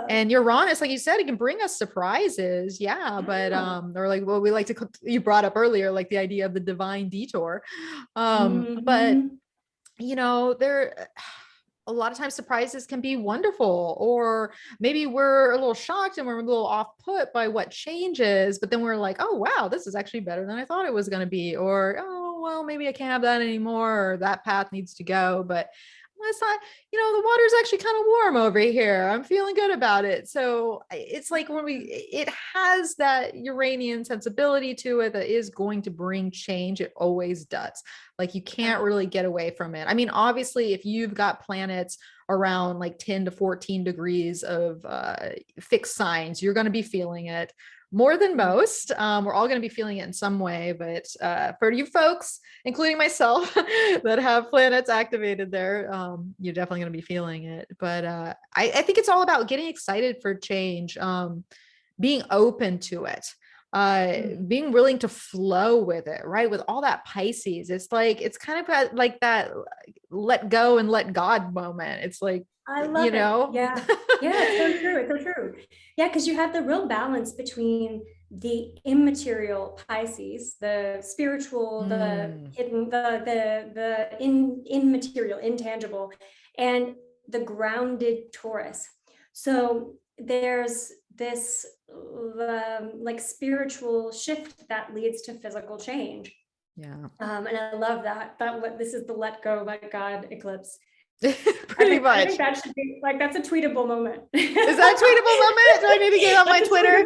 and Uranus, like you said, it can bring us surprises, but or like what we like to, you brought up earlier, like the idea of the divine detour, but there, a lot of times surprises can be wonderful, or maybe we're a little shocked and we're a little off put by what changes, but then we're like, oh, wow, this is actually better than I thought it was going to be. Or, oh, well, maybe I can't have that anymore, or that path needs to go. But it's not, the water's actually kind of warm over here. I'm feeling good about it. So it's like it has that Uranian sensibility to it that is going to bring change. It always does. Like you can't really get away from it. I mean, obviously, if you've got planets around like 10 to 14 degrees of fixed signs, you're going to be feeling it more than most. We're all going to be feeling it in some way, but for you folks, including myself, that have planets activated there, you're definitely going to be feeling it. But I think it's all about getting excited for change, being open to it, being willing to flow with it, right? With all that Pisces, it's kind of like that let go and let God moment. It's like, I love it. Yeah. It's so true. It's so true. Yeah. Cause you have the real balance between the immaterial Pisces, the spiritual, the hidden, the immaterial, intangible, and the grounded Taurus. So there's this like spiritual shift that leads to physical change. Yeah. And I love that this is the let go, let God eclipse. Pretty much. I think that should be like, that's a tweetable moment. Is that a tweetable moment? Do I need to get on my Twitter?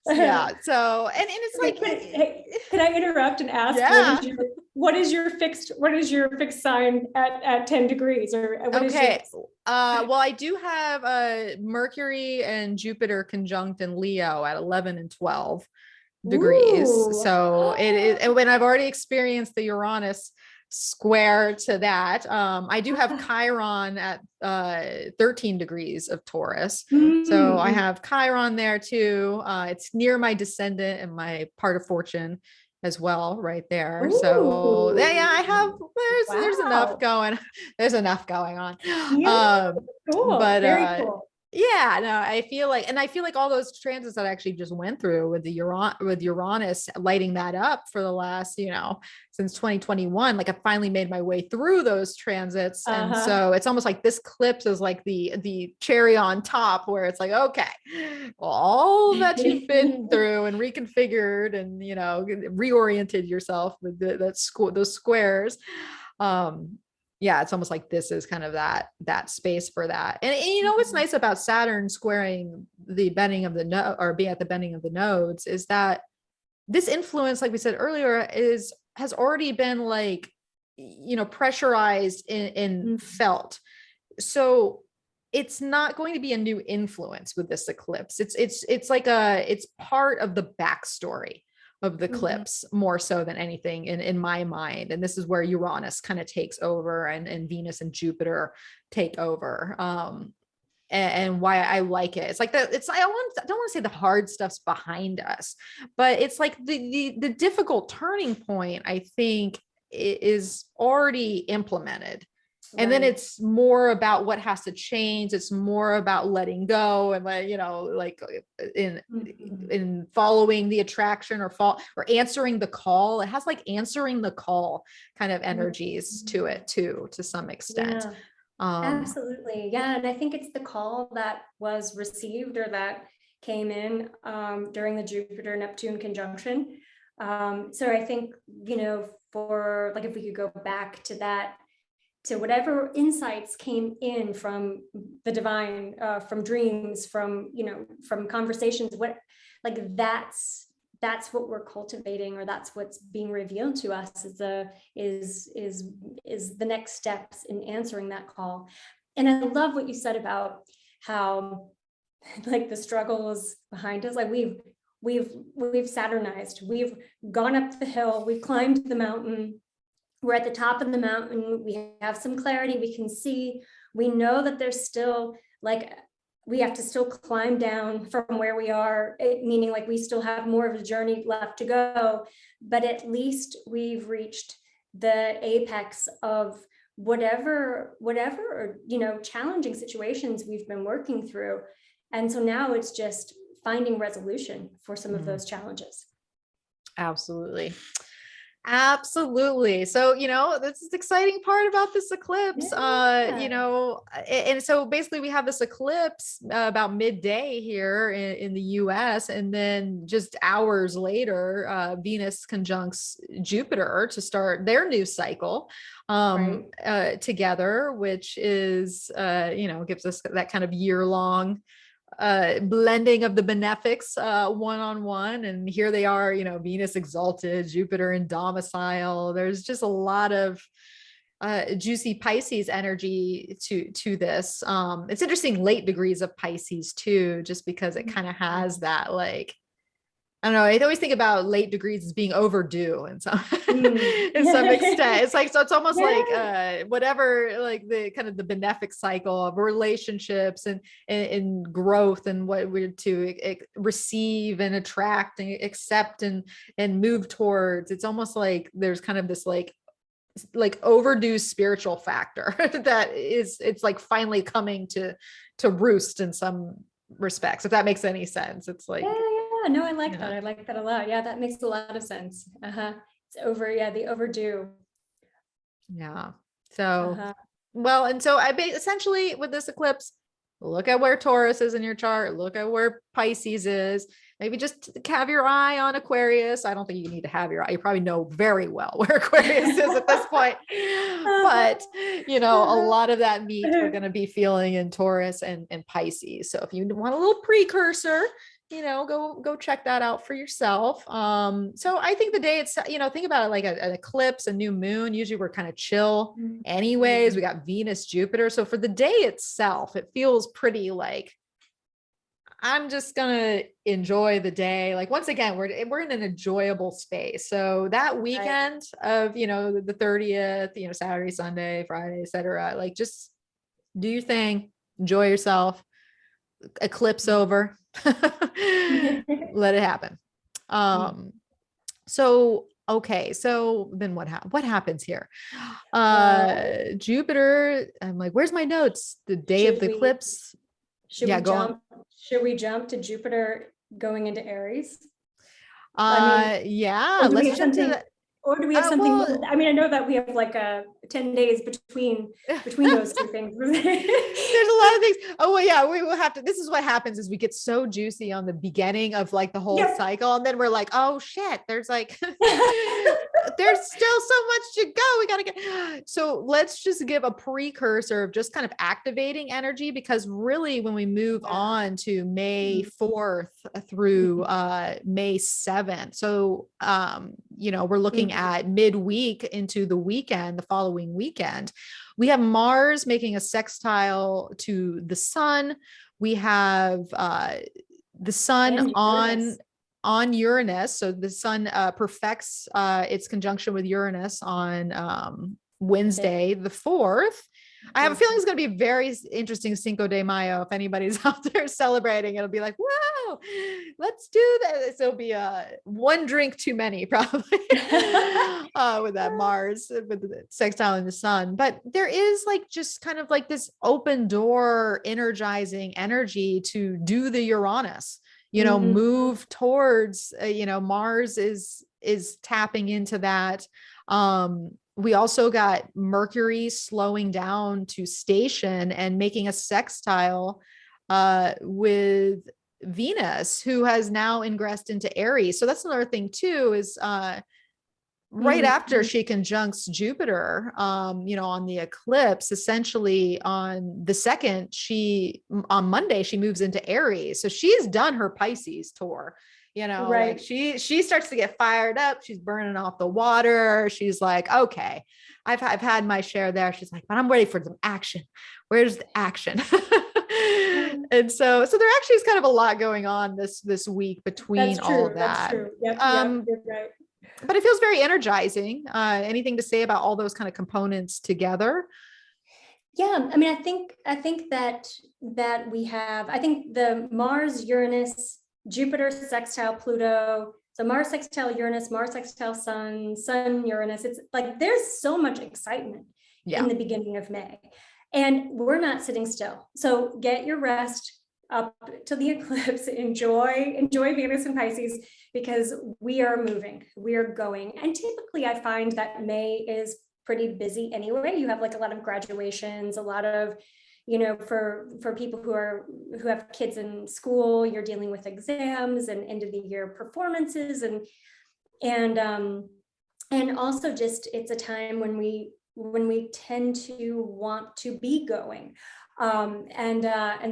Yeah. So, and it's like, can I interrupt and ask, what is your fixed sign at 10 degrees, or what okay. Well, I do have Mercury and Jupiter conjunct in Leo at 11 and 12 degrees. Ooh. So it is, and when I've already experienced the Uranus square to that, I do have Chiron at 13 degrees of Taurus. So I have Chiron there too. It's near my descendant and my part of fortune as well, right there. Ooh. So yeah, I have, there's enough going, on. Cool. But very cool. Yeah, no, I feel like all those transits that I actually just went through with with Uranus lighting that up for the last, since 2021, like I finally made my way through those transits. And so it's almost like this eclipse is like the cherry on top, where it's like, okay, well, all that you've been through and reconfigured and, reoriented yourself with those squares. Yeah, it's almost like this is kind of that space for that. And what's nice about Saturn squaring the bending of the node, or being at the bending of the nodes, is that this influence, like we said earlier, has already been like, pressurized and felt. So it's not going to be a new influence with this eclipse. It's like it's part of the backstory of the eclipse more so than anything in my mind. And this is where Uranus kind of takes over and Venus and Jupiter take over. And why I like it. It's like I don't want to say the hard stuff's behind us, but it's like the difficult turning point, I think, is already implemented. And then it's more about what has to change. It's more about letting go and like in following the attraction or answering the call. It has like answering the call kind of energies to it too, to some extent. Yeah. Absolutely. Yeah. And I think it's the call that was received or that came in during the Jupiter Neptune conjunction. So I think, for like, if we could go back to that, to whatever insights came in from the divine, from dreams, from conversations, that's what we're cultivating, or that's what's being revealed to us is the next steps in answering that call. And I love what you said about how like the struggles behind us, like we've Saturnized, we've gone up the hill, we've climbed the mountain, we're at the top of the mountain, we have some clarity, we can see, we know that there's still like, we have to still climb down from where we are, meaning like we still have more of a journey left to go, but at least we've reached the apex of whatever, challenging situations we've been working through. And so now it's just finding resolution for some of those challenges. Absolutely. Absolutely. So, this is the exciting part about this eclipse. And so basically we have this eclipse about midday here in the US. And then just hours later, Venus conjuncts Jupiter to start their new cycle together, which is, gives us that kind of year-long blending of the benefics one-on-one. And here they are, Venus exalted, Jupiter in domicile. There's just a lot of juicy Pisces energy to this. It's interesting, late degrees of Pisces too, just because it kind of has that, like, I don't know. I always think about late degrees as being overdue in some in some extent. It's like, so it's almost like whatever, like the kind of the benefic cycle of relationships and growth and what we're to receive and attract and accept and move towards. It's almost like there's kind of this like overdue spiritual factor that it's like finally coming to roost in some respects, if that makes any sense. It's like, no, I like that. I like that a lot. Yeah, that makes a lot of sense. It's the overdue. Yeah. So, well, and so essentially with this eclipse, look at where Taurus is in your chart, look at where Pisces is, maybe just have your eye on Aquarius. I don't think you need to have your eye. You probably know very well where Aquarius is at this point, but a lot of that meat we're going to be feeling in Taurus and Pisces. So if you want a little precursor, go check that out for yourself. So I think the day it's, think about it like an eclipse, a new moon. Usually we're kind of chill anyways. We got Venus, Jupiter. So for the day itself, it feels pretty like, I'm just gonna enjoy the day. Like, once again, we're in an enjoyable space. So that weekend of, the 30th, Saturday, Sunday, Friday, etc. Like, just do your thing, enjoy yourself, eclipse over, let it happen. So, okay. So then what happens here? Jupiter, I'm like, where's my notes? The day of the eclipse. Should we jump to Jupiter going into Aries? Yeah, let's jump to that. Or do we have something? I know that we have like 10 days between those two things. There's a lot of things. Oh, well, yeah, we will have to. This is what happens is we get so juicy on the beginning of like the whole cycle. And then we're like, oh shit, there's like, there's still so much to go. We got to get. So let's just give a precursor of just kind of activating energy, because really when we move on to May 4th through May 7th. So, we're looking at midweek into the weekend, the following weekend, we have Mars making a sextile to the sun. We have the sun on on Uranus. So the sun perfects its conjunction with Uranus on Wednesday, the 4th. I have a feeling it's going to be very interesting Cinco de Mayo. If anybody's out there celebrating, it'll be like, whoa, let's do this. It'll be one drink too many, probably, with that Mars, with the sextile in the sun. But there is like just kind of like this open door, energizing energy to do the Uranus, move towards, Mars is tapping into that. We also got Mercury slowing down to station and making a sextile with Venus, who has now ingressed into Aries. So that's another thing too, is right after she conjuncts Jupiter, on the eclipse, essentially on the 2nd, on Monday, she moves into Aries. So she's done her Pisces tour. Right. Like she starts to get fired up. She's burning off the water. She's like, okay, I've had my share there. She's like, but I'm ready for some action. Where's the action? And so there actually is kind of a lot going on this week between all of that. That's true. Yep, you're right. But it feels very energizing. Anything to say about all those kind of components together? Yeah, I mean, I think that we have, I think the Mars, Uranus, Jupiter sextile Pluto, so Mars sextile Uranus, Mars sextile Sun, Sun Uranus. It's like there's so much excitement in the beginning of May, and we're not sitting still. So get your rest up to the eclipse. Enjoy Venus and Pisces, because we are moving, we are going. And typically, I find that May is pretty busy anyway. You have like a lot of graduations, a lot of, for people who have kids in school, you're dealing with exams and end of the year performances, and also just it's a time when we tend to want to be going, and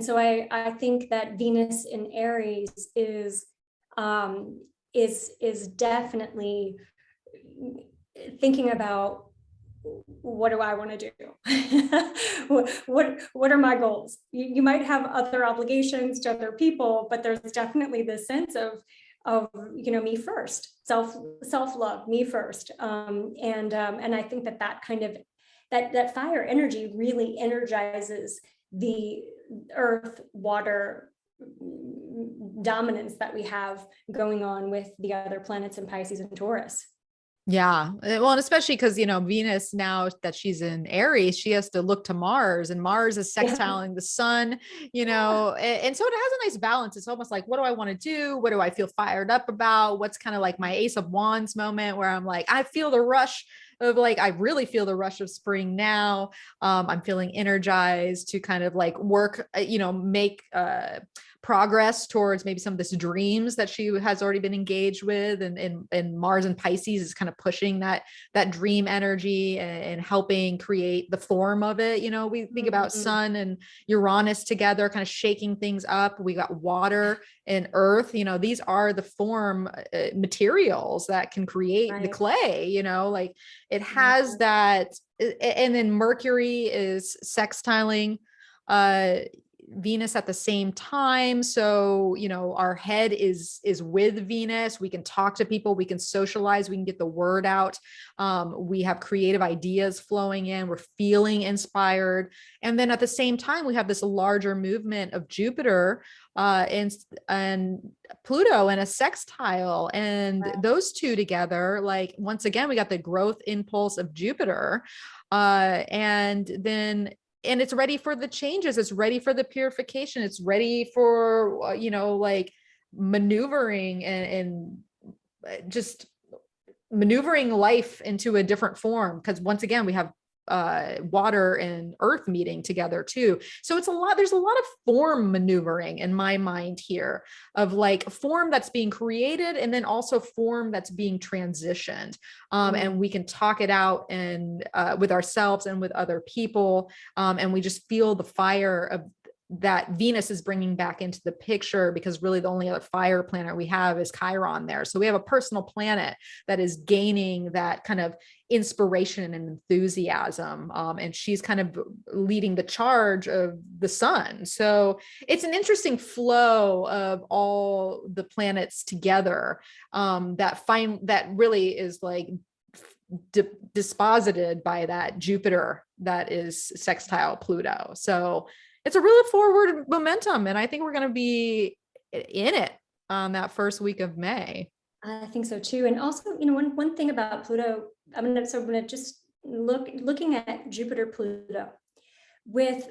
so I think that Venus in Aries is definitely thinking about, what do I want to do? what are my goals? You might have other obligations to other people, but there's definitely this sense of me first, self-love, me first. And I think that kind of that fire energy really energizes the earth water dominance that we have going on with the other planets in Pisces and Taurus. Yeah. Well, and especially because, Venus, now that she's in Aries, she has to look to Mars, and Mars is sextiling the sun, and so it has a nice balance. It's almost like, what do I want to do? What do I feel fired up about? What's kind of like my Ace of Wands moment where I'm like, I feel the rush of like, I really feel the rush of spring now. I'm feeling energized to kind of like work, make, progress towards maybe some of this dreams that she has already been engaged with, and Mars and Pisces is kind of pushing that dream energy and helping create the form of it. We think about Sun and Uranus together, kind of shaking things up. We got water and earth, these are the form materials that can create the clay, like it has that. And then Mercury is sextiling Venus at the same time. So, our head is with Venus. We can talk to people, we can socialize, we can get the word out. We have creative ideas flowing in, we're feeling inspired. And then at the same time, we have this larger movement of Jupiter and Pluto and a sextile, and those two together, like, once again, we got the growth impulse of Jupiter. And it's ready for the changes. It's ready for the purification. It's ready for, like maneuvering and just maneuvering life into a different form. Because once again, we have water and earth meeting together too. So it's there's a lot of form maneuvering in my mind here, of like form that's being created and then also form that's being transitioned. And we can talk it out and with ourselves and with other people. And we just feel the fire that Venus is bringing back into the picture, because really the only other fire planet we have is Chiron there. So we have a personal planet that is gaining that kind of inspiration and enthusiasm. And she's kind of leading the charge of the sun. So it's an interesting flow of all the planets together, that really is like disposited by that Jupiter that is sextile Pluto. So it's a really forward momentum. And I think we're going to be in it on that first week of May. I think so too. And also, one thing about Pluto, I'm gonna just looking at Jupiter, Pluto, with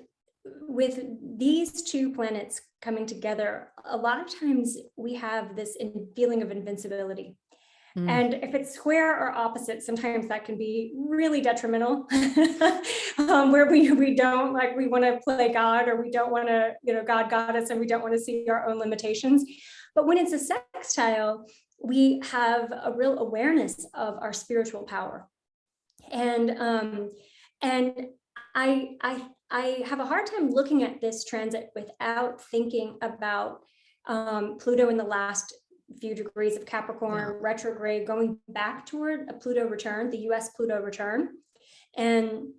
these two planets coming together, a lot of times we have this feeling of invincibility. And if it's square or opposite, sometimes that can be really detrimental, where we don't, like, we want to play God, or we don't want to, God got us, and we don't want to see our own limitations. But when it's a sextile, we have a real awareness of our spiritual power. And I have a hard time looking at this transit without thinking about Pluto in the last few degrees of Capricorn, retrograde, going back toward a Pluto return, the US Pluto return. And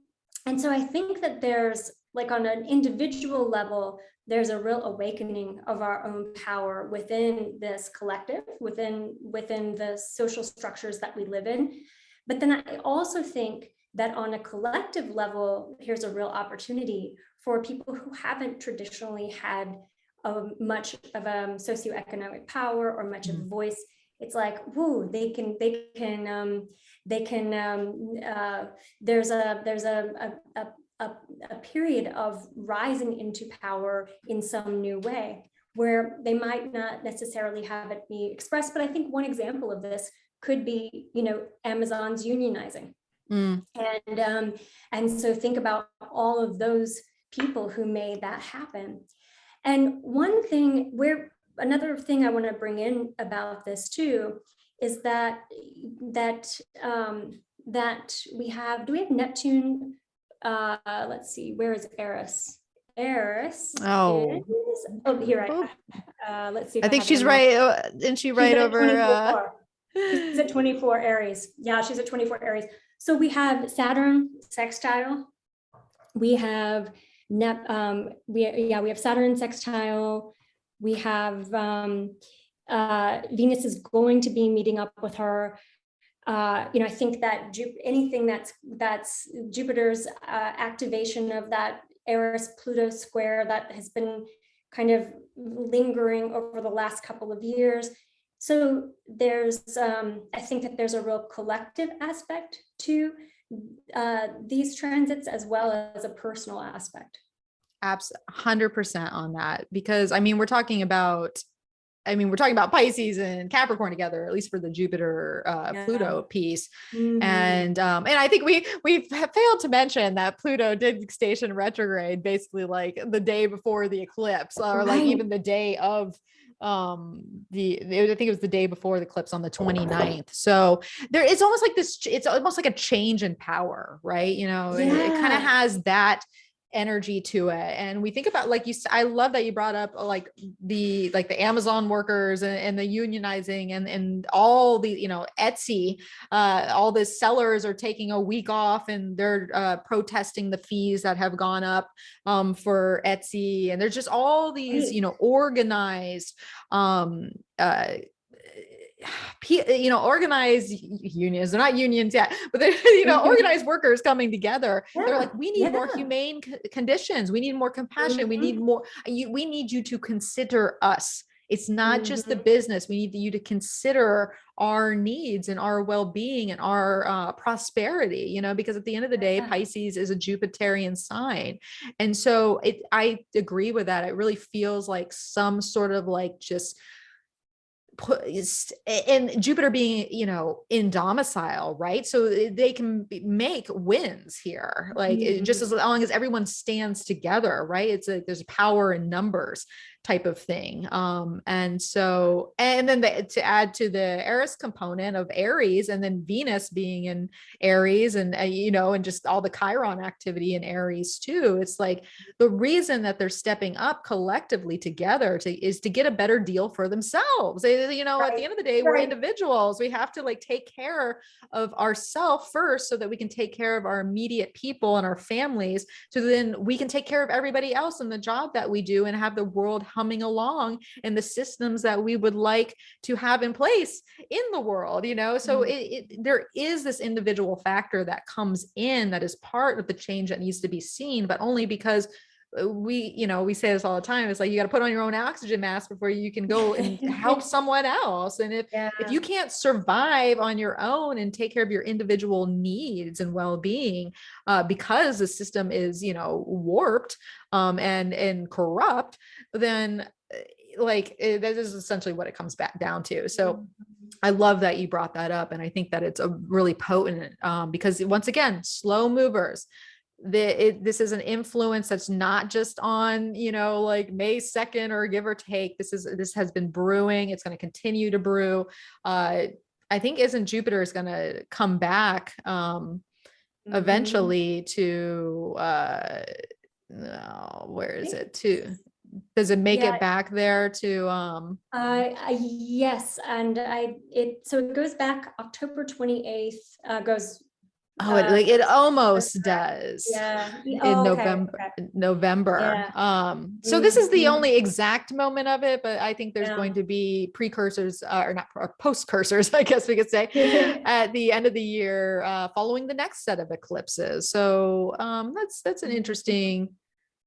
so I think that there's, like, on an individual level, there's a real awakening of our own power within this collective, within the social structures that we live in. But then I also think that on a collective level, here's a real opportunity for people who haven't traditionally had much of a socioeconomic power or much of a voice. It's like, whoa, there's a period of rising into power in some new way, where they might not necessarily have it be expressed. But I think one example of this could be, Amazon's unionizing. And so think about all of those people who made that happen. And another thing I want to bring in about this too is that we have Neptune? Let's see, where is Eris? Eris. Oh, here let's see. I think she's right. Isn't she right over? She's at 24 Aries. Yeah, she's at 24 Aries. So we have Saturn sextile. We have we have Saturn sextile. We have Venus is going to be meeting up with her. I think that anything that's Jupiter's activation of that Eris Pluto square that has been kind of lingering over the last couple of years. So there's, I think that there's a real collective aspect to these transits, as well as a personal aspect. Absolutely, 100% on that, because we're talking about Pisces and Capricorn together, at least for the Jupiter Pluto piece. And I think we've failed to mention that Pluto did station retrograde basically like the day before the eclipse, or like even the day of I think it was the day before the eclipse on the 29th. So it's almost like it's almost like a change in power, right? It kind of has that energy to it. And we think about, like I love that you brought up like the Amazon workers and the unionizing and all the, Etsy, all the sellers are taking a week off and they're protesting the fees that have gone up for Etsy. And there's just all these, organized organized unions. They're not unions yet, but they're organized workers coming together. They're like, we need more humane conditions. We need more compassion. We need more. We need you to consider us. It's not just the business. We need you to consider our needs and our well-being and our prosperity, because at the end of the day, Pisces is a Jupiterian sign. And so I agree with that. It really feels like some sort of like just and Jupiter being, in domicile, right? So they can make wins here, like just as long as everyone stands together, right? It's there's power in numbers. type of thing. And so, and then to add to the Eris component of Aries, and then Venus being in Aries, and and just all the Chiron activity in Aries too. It's like the reason that they're stepping up collectively together is to get a better deal for themselves. At the end of the day, we're individuals. We have to like take care of ourselves first so that we can take care of our immediate people and our families. So then we can take care of everybody else in the job that we do and have the world humming along and the systems that we would like to have in place in the world, so there is this individual factor that comes in that is part of the change that needs to be seen, but only because we say this all the time. It's like, you got to put on your own oxygen mask before you can go and help someone else. And if you can't survive on your own and take care of your individual needs and well-being, because the system is, warped, and corrupt, then that is essentially what it comes back down to. So I love that you brought that up. And I think that it's a really potent, because once again, slow movers, this is an influence that's not just on, like May 2nd or give or take. This has been brewing. It's going to continue to brew. I think Jupiter is going to come back, eventually to, where is it to, does it make it back there to, yes. And so it goes back October 28th, goes. It almost does. In November. So this is the only exact moment of it, but I think there's going to be precursors, or not postcursors, I guess we could say, at the end of the year, following the next set of eclipses. So that's interesting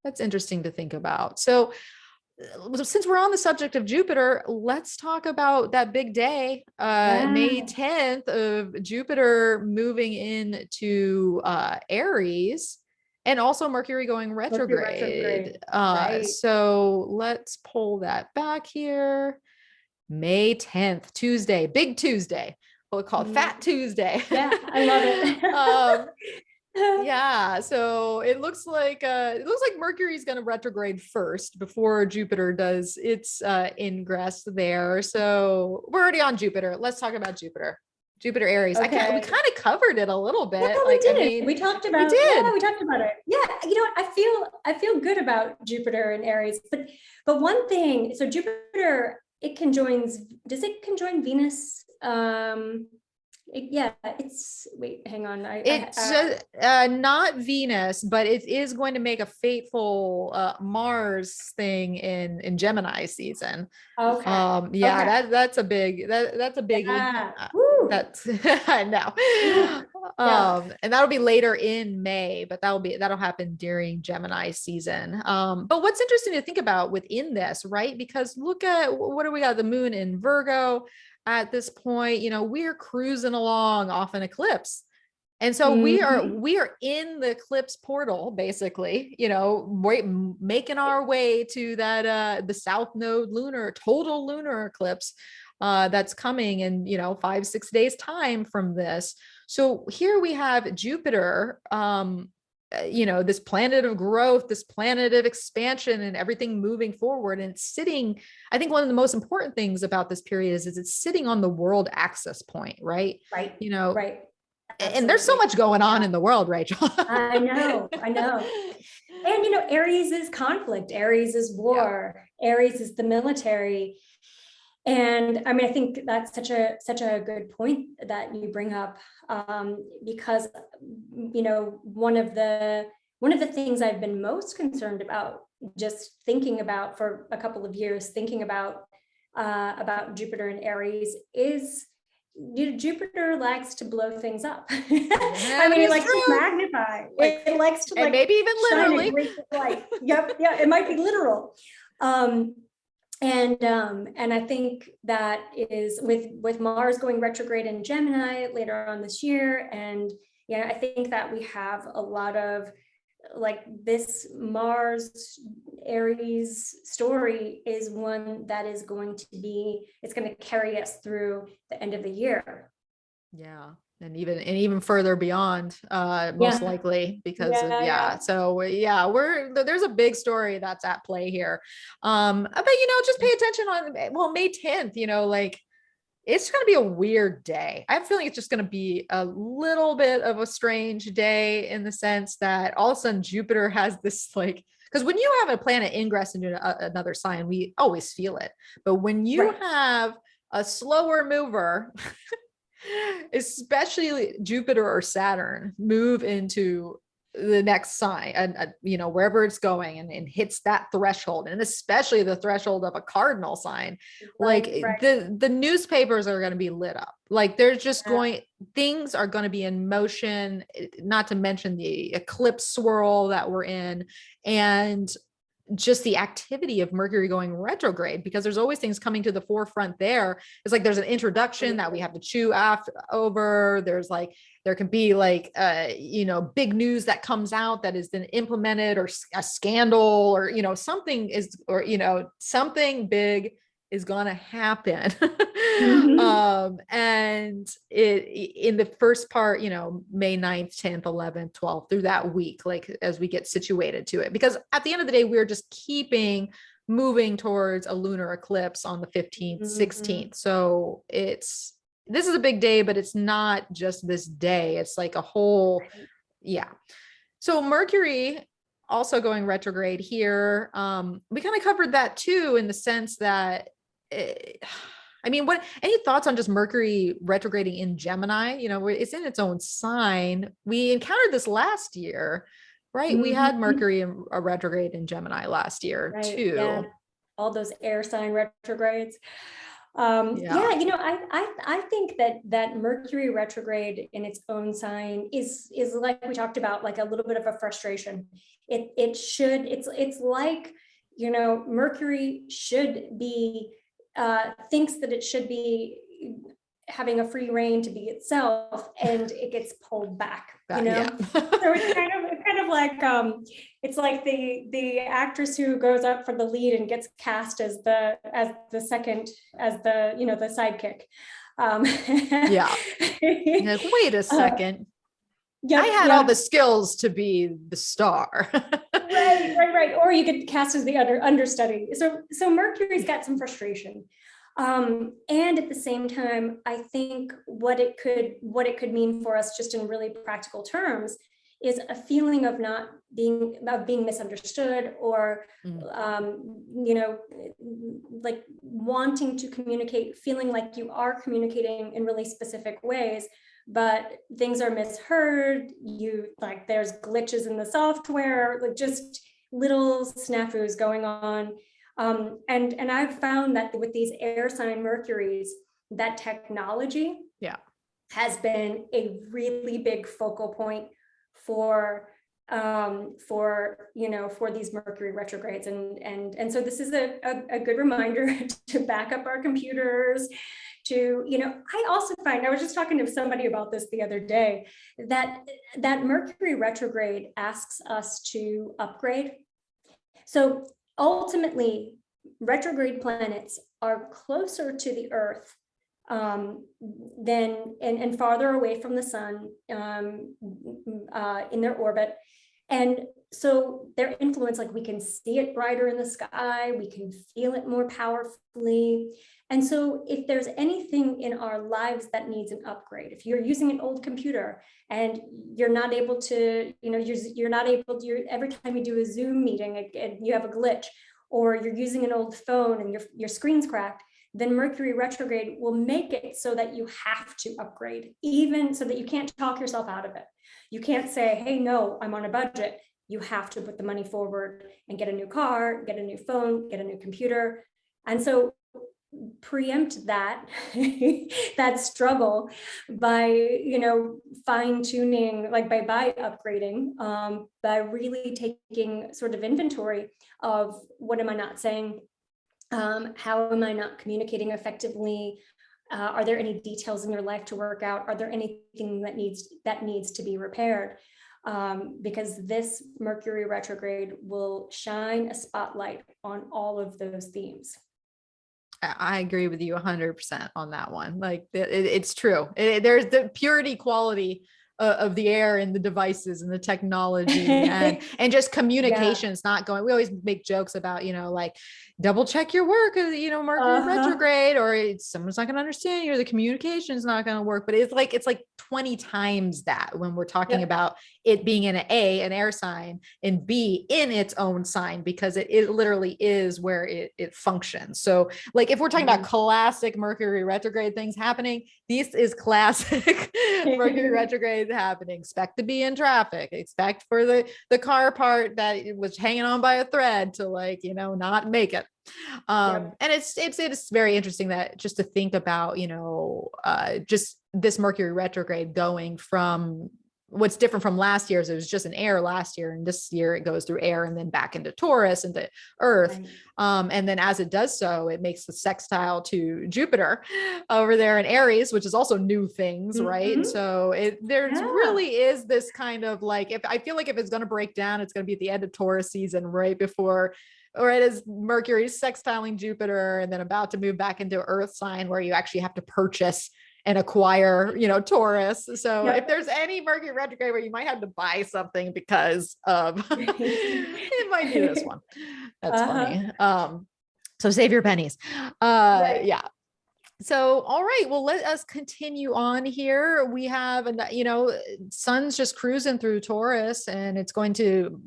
to think about. So since we're on the subject of Jupiter, let's talk about that big day, May 10th, of Jupiter moving into Aries, and also Mercury going retrograde. So let's pull that back here. May 10th, Tuesday, big Tuesday. We'll call it Fat Tuesday. Yeah, I love it. Yeah, so it looks like Mercury's going to retrograde first before Jupiter does its ingress there. So we're already on Jupiter. Let's talk about Jupiter Aries. We kind of covered it a little bit. Yeah, we did. We talked about it. Yeah, I feel good about Jupiter and Aries. But one thing, so Jupiter, does it conjoin Venus? Hang on. It's not Venus, but it is going to make a fateful Mars thing in Gemini season. Okay. That's a big biggie. That's I know. And that'll be later in May, but that'll happen during Gemini season. But what's interesting to think about within this, right? Because look at what do we got? The moon in Virgo. At this point, we're cruising along off an eclipse. And so we are in the eclipse portal, basically, making our way to that, the South Node total lunar eclipse, that's coming in, 5-6 days time from this. So here we have Jupiter, this planet of growth, this planet of expansion, and everything moving forward. And it's sitting, I think one of the most important things about this period is it's sitting on the world axis point, right? Right. Right. And there's so much going on in the world, Rachel. I know. And, Aries is conflict. Aries is war. Aries is the military. And I think that's such a good point that you bring up, because one of the things I've been most concerned about, just thinking about for a couple of years, thinking about Jupiter and Aries, is Jupiter likes to blow things up. It likes to magnify. It likes to, and maybe even literally. Yep. Yeah, it might be literal. And I think that is with Mars going retrograde in Gemini later on this year. And I think that we have a lot of this Mars Aries story is one that is going to carry us through the end of the year. Yeah. And even further beyond, most Yeah, likely because of, yeah, yeah. yeah. So yeah, there's a big story that's at play here. But just pay attention on, well, May 10th, like it's going to be a weird day. I have a feeling it's just going to be a little bit of a strange day in the sense that all of a sudden Jupiter has this like, because when you have a planet ingress into another sign, we always feel it. But when you Right. have a slower mover, especially Jupiter or Saturn, move into the next sign and wherever it's going, and hits that threshold, and especially the threshold of a cardinal sign, like Right, right. the newspapers are going to be lit up. Like there's just Yeah. things are going to be in motion, not to mention the eclipse swirl that we're in, and just the activity of Mercury going retrograde, because there's always things coming to the forefront there. It's like there's an introduction that we have to chew over. There's like, there can be like, big news that comes out that is then implemented, or a scandal, or, something is, or, something big is going to happen. Mhm. And in the first part, May 9th, 10th, 11th, 12th, through that week, like as we get situated to it, because at the end of the day, we're just moving towards a lunar eclipse on the 15th, Mhm. 16th. So this is a big day, but it's not just this day. It's like a whole, yeah. So Mercury also going retrograde here. We kind of covered that too, in the sense that, I mean, any thoughts on just Mercury retrograding in Gemini? It's in its own sign. We encountered this last year, right? We had Mhm. Mercury in a retrograde in Gemini last year Right. Yeah. too. All those air sign retrogrades. Yeah. Yeah, I think that Mercury retrograde in its own sign is like we talked about, like a little bit of a frustration. It's like, Mercury should be thinks that it should be having a free reign to be itself, and it gets pulled back, Yeah. so it's kind of like it's like the actress who goes up for the lead and gets cast as the second, as the sidekick. Yeah. Like, wait a uh, second. I yep, had all the yep. skills to be the star. Right. Or you get cast as the understudy. So Mercury's got some frustration. And at the same time, I think what it could mean for us, just in really practical terms, is a feeling of being misunderstood, or Mm. like wanting to communicate, feeling like you are communicating in really specific ways, but things are misheard. There's glitches in the software, like just little snafus going on. And I've found that with these air sign Mercuries, that technology Yeah. has been a really big focal point for these Mercury retrogrades, and so this is a good reminder to back up our computers. I also find, I was just talking to somebody about this the other day, that Mercury retrograde asks us to upgrade. So ultimately, retrograde planets are closer to the Earth than and farther away from the sun in their orbit. And so their influence, like we can see it brighter in the sky, we can feel it more powerfully. And so if there's anything in our lives that needs an upgrade, if you're using an old computer and you're not able to, you're not able to, every time you do a Zoom meeting, you have a glitch, or you're using an old phone and your screen's cracked, then Mercury retrograde will make it so that you have to upgrade, even so that you can't talk yourself out of it. You can't say, hey, no, I'm on a budget. You have to put the money forward and get a new car, get a new phone, get a new computer. And so preempt that that struggle by fine tuning, like by upgrading, by really taking sort of inventory of what am I not saying, how am I not communicating effectively, are there any details in your life to work out, are there anything that needs to be repaired, because this Mercury retrograde will shine a spotlight on all of those themes. I agree with you 100% on that one. Like it's true. There's the purity quality of the air and the devices and the technology and just Yeah. communications not going. We always make jokes about, like double check your work, Mercury Uh-huh. retrograde, or someone's not going to understand you, or the communication's not going to work. But it's like 20 times that when we're talking Yep. about it being an air sign, and B, in its own sign, because it literally is where it functions. So like if we're talking about Mhm. classic Mercury retrograde things happening, this is classic Mercury retrograde happening. Expect to be in traffic, expect for the car part that was hanging on by a thread to not make it. Yep. And it's very interesting that just to think about, just this Mercury retrograde going from what's different from last year's. It was just an air last year, and this year it goes through air and then back into Taurus, into Earth. Right. And then as it does so, it makes the sextile to Jupiter over there in Aries, which is also new things, right? And Mhm. so there's Yeah. really is this kind of like, if I feel like if it's going to break down, it's going to be at the end of Taurus season, right before, or it is Mercury sextiling Jupiter and then about to move back into Earth sign, where you actually have to purchase and acquire, Taurus. So if Yep. there's any Mercury retrograde where you might have to buy something because of it might be this one. That's Uh-huh. funny. So save your pennies. Right. Yeah. So, all right, well, let us continue on here. We have, sun's just cruising through Taurus, and it's going to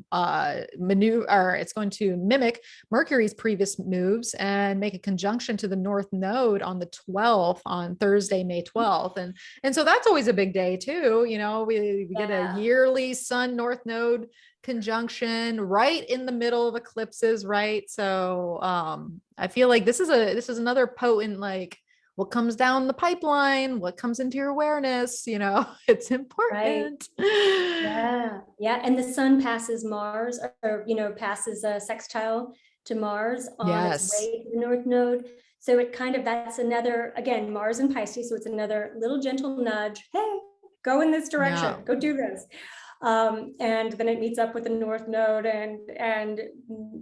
maneuver, or it's going to mimic Mercury's previous moves and make a conjunction to the North Node on the 12th, on Thursday, May 12th. And so that's always a big day too. We get a Yeah. yearly Sun North Node conjunction right in the middle of eclipses, right? So I feel like this is another potent, like, what comes down the pipeline, what comes into your awareness, it's Right. important. Yeah. Yeah. And the sun passes Mars, or, passes a sextile to Mars on its Yes. way to the North Node. So that's another, again, Mars and Pisces. So it's another little gentle nudge. Hey, go in this Yeah. direction, go do this. And then it meets up with the North Node, and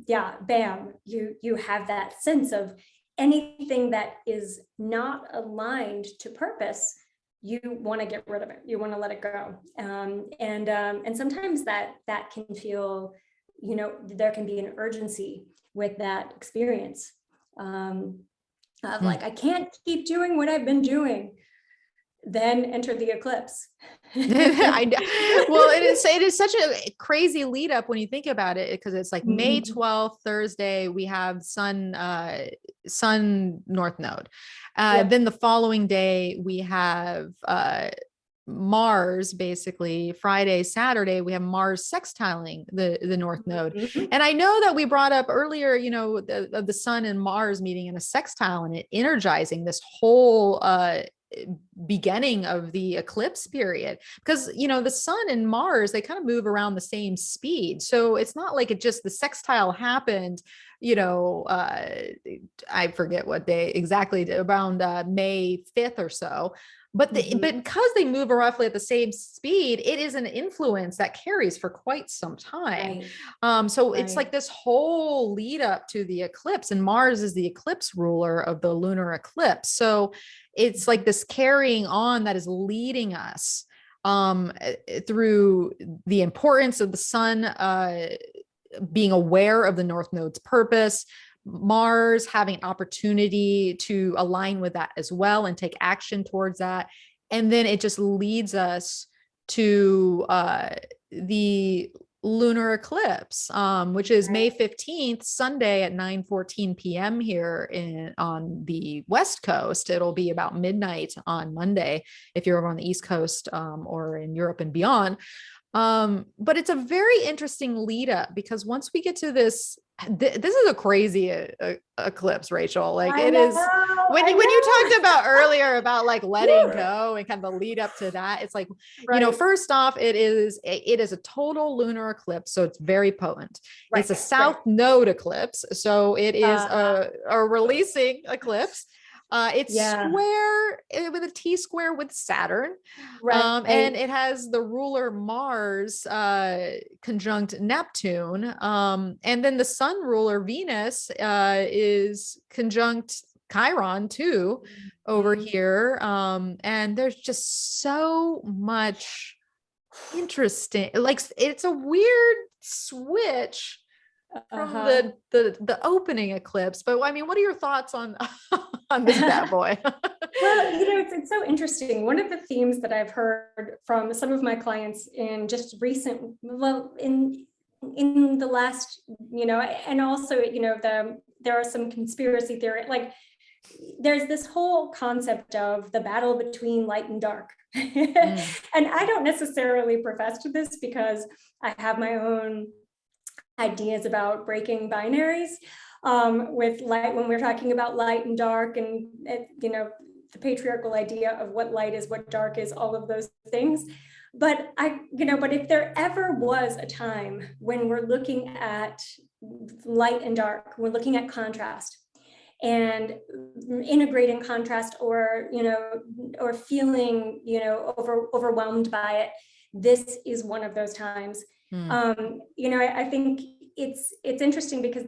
yeah, bam, you have that sense of anything that is not aligned to purpose. You want to get rid of it. You want to let it go. And sometimes that can feel, there can be an urgency with that experience, of Mm. like, I can't keep doing what I've been doing. Then enter the eclipse. I know. Well, it is such a crazy lead up when you think about it, because it's like May Mhm. 12th, Thursday, we have Sun North Node. Yep. Then the following day we have Mars, basically Friday, Saturday, we have Mars sextiling the North Node. Mhm. And I know that we brought up earlier, of the Sun and Mars meeting in a sextile and it energizing this whole beginning of the eclipse period, because the sun and Mars, they kind of move around the same speed, so it's not like it just the sextile happened, I forget what day exactly, around May 5th or so, but Mhm. because they move roughly at the same speed, it is an influence that carries for quite some time. Right. So it's Right. like this whole lead up to the eclipse, and Mars is the eclipse ruler of the lunar eclipse. So it's like this carrying on that is leading us through the importance of the sun being aware of the North Node's purpose, Mars having opportunity to align with that as well and take action towards that. And then it just leads us to the lunar eclipse, which is May Right. 15th, Sunday at 9:14 p.m. here on the West Coast. It'll be about midnight on Monday if you're over on the East Coast, or in Europe and beyond. But it's a very interesting lead up, because once we get to this is a crazy eclipse, Rachel. Like I it know. is, I when you know. talked about earlier about like letting Woo. go and kind of the lead up to that, it's like, Right. first off, it is a total lunar eclipse, so it's very potent. It's a Right. south Right. node eclipse, so it is Uh-huh. a releasing eclipse. It's Yeah. square with a T square with Saturn. And Right. it has the ruler Mars conjunct Neptune. And then the sun ruler Venus is conjunct Chiron too over Mhm. here. And there's just so much interesting, like it's a weird switch from Uh-huh. the opening eclipse. But I mean, what are your thoughts on on this bad boy? Well, it's so interesting. One of the themes that I've heard from some of my clients in just recent, well, in the last, and also, there are some conspiracy theory, like there's this whole concept of the battle between light and dark. Mm. And I don't necessarily profess to this because I have my own ideas about breaking binaries, with light, when we're talking about light and dark, and the patriarchal idea of what light is, what dark is, all of those things. But but if there ever was a time when we're looking at light and dark, we're looking at contrast and integrating contrast, or feeling, overwhelmed by it, this is one of those times. Mm. I think it's interesting because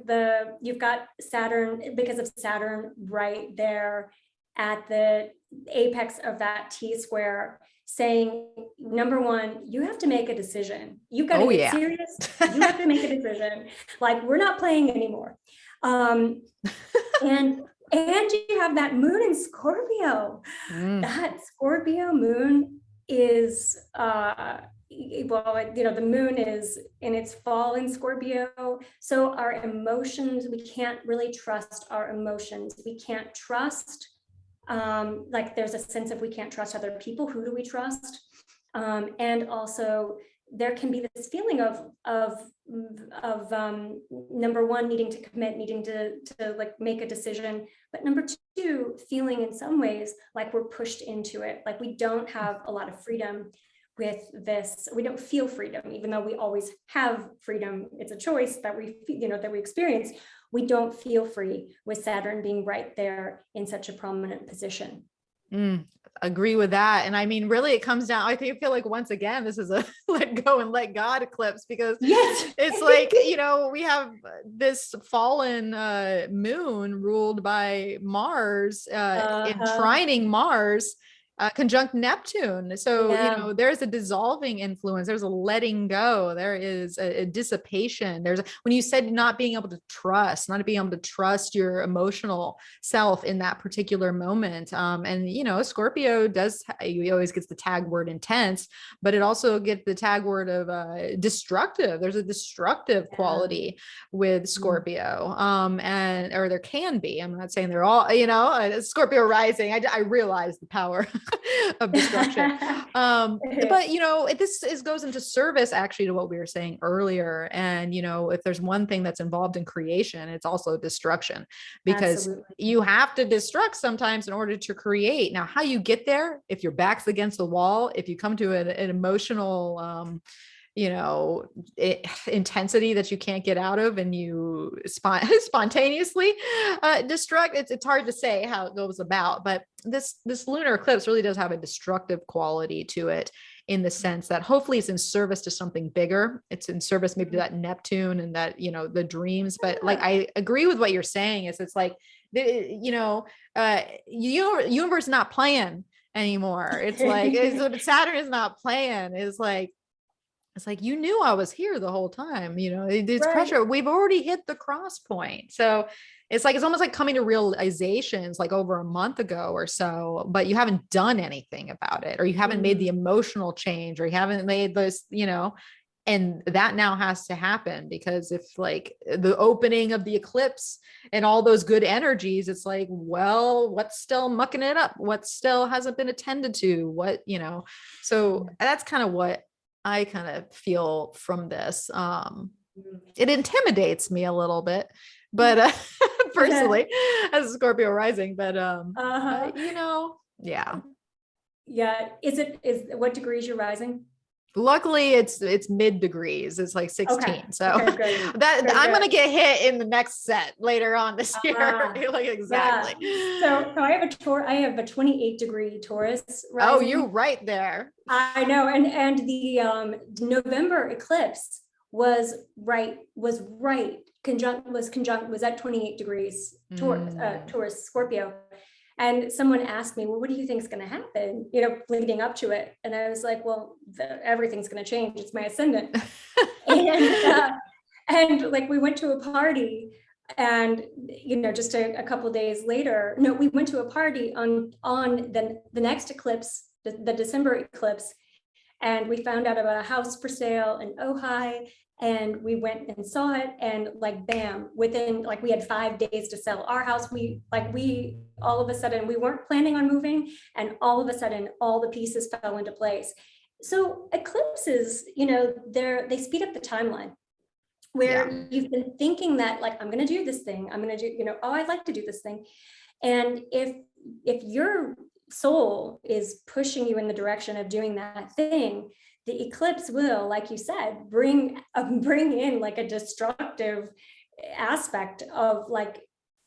you've got Saturn, because of Saturn right there at the apex of that T square, saying, number one, you have to make a decision. You've got to Oh get yeah. serious. You have to make a decision. Like, we're not playing anymore. And you have that moon in Scorpio. Mm. That Scorpio moon is the moon is in its fall in Scorpio. So our emotions, we can't really trust our emotions. We can't trust, like there's a sense of we can't trust other people. Who do we trust? And also there can be this feeling of number one, needing to commit, needing to like make a decision, but number two, feeling in some ways like we're pushed into it, like we don't have a lot of freedom with this. We don't feel freedom, even though we always have freedom. It's a choice that we experience. We don't feel free with Saturn being right there in such a prominent position. Agree with that. And I mean, really, it comes down, I feel like once again, this is a let go and let God eclipse, because yes, it's like, we have this fallen moon ruled by Mars, in trining Mars, conjunct Neptune. So, yeah, there's a dissolving influence. There's a letting go. There is a dissipation. When you said not being able to trust your emotional self in that particular moment. And, Scorpio he always gets the tag word intense, but it also gets the tag word of destructive. There's a destructive quality with Scorpio. Or there can be, I'm not saying they're all, Scorpio rising. I realize the power of destruction. But this goes into service actually to what we were saying earlier. And if there's one thing that's involved in creation, it's also destruction, because absolutely. you have to destruct sometimes in order to create. Now, how you get there, if your back's against the wall, if you come to an emotional intensity that you can't get out of, and you spontaneously destruct, it's hard to say how it goes about. But this lunar eclipse really does have a destructive quality to it, in the sense that hopefully it's in service to something bigger. It's in service maybe to that Neptune and that, the dreams. But like, I agree with what you're saying, is it's like, universe not playing anymore. It's like, Saturn is not playing. It's like, you knew I was here the whole time. It's Right. pressure. We've already hit the cross point. So it's almost like coming to realizations like over a month ago or so, but you haven't done anything about it, or you haven't made the emotional change, or you haven't made this, and that now has to happen, because if like the opening of the eclipse and all those good energies, it's like, well, what's still mucking it up? What still hasn't been attended to? So that's kind of what I kind of feel from this. It intimidates me a little bit, but personally, as a Scorpio rising, but yeah. Yeah. What degrees you're rising? Luckily it's mid degrees. It's like 16. Okay. So Okay, that I'm good. going to get hit in the next set later on this year. Like, exactly. Yeah. So I have a 28-degree Taurus rising. Oh, you're right there. I know. And the November eclipse was at 28 degrees Taurus Scorpio. And someone asked me, well, what do you think is going to happen, leading up to it? And I was like, well, everything's going to change. It's my ascendant. and like, we went to a party, and just a couple of days later, no, we went to a party on the next eclipse, the December eclipse, and we found out about a house for sale in Ojai, and we went and saw it, and like, bam, within, like, we had 5 days to sell our house. We all of a sudden, we weren't planning on moving, and all of a sudden all the pieces fell into place. So eclipses, they speed up the timeline, where you've been thinking that, like, I'm going to do this thing, I'm going to do, oh, I'd like to do this thing. And if your soul is pushing you in the direction of doing that thing, the eclipse will, like you said, bring in like a destructive aspect of, like,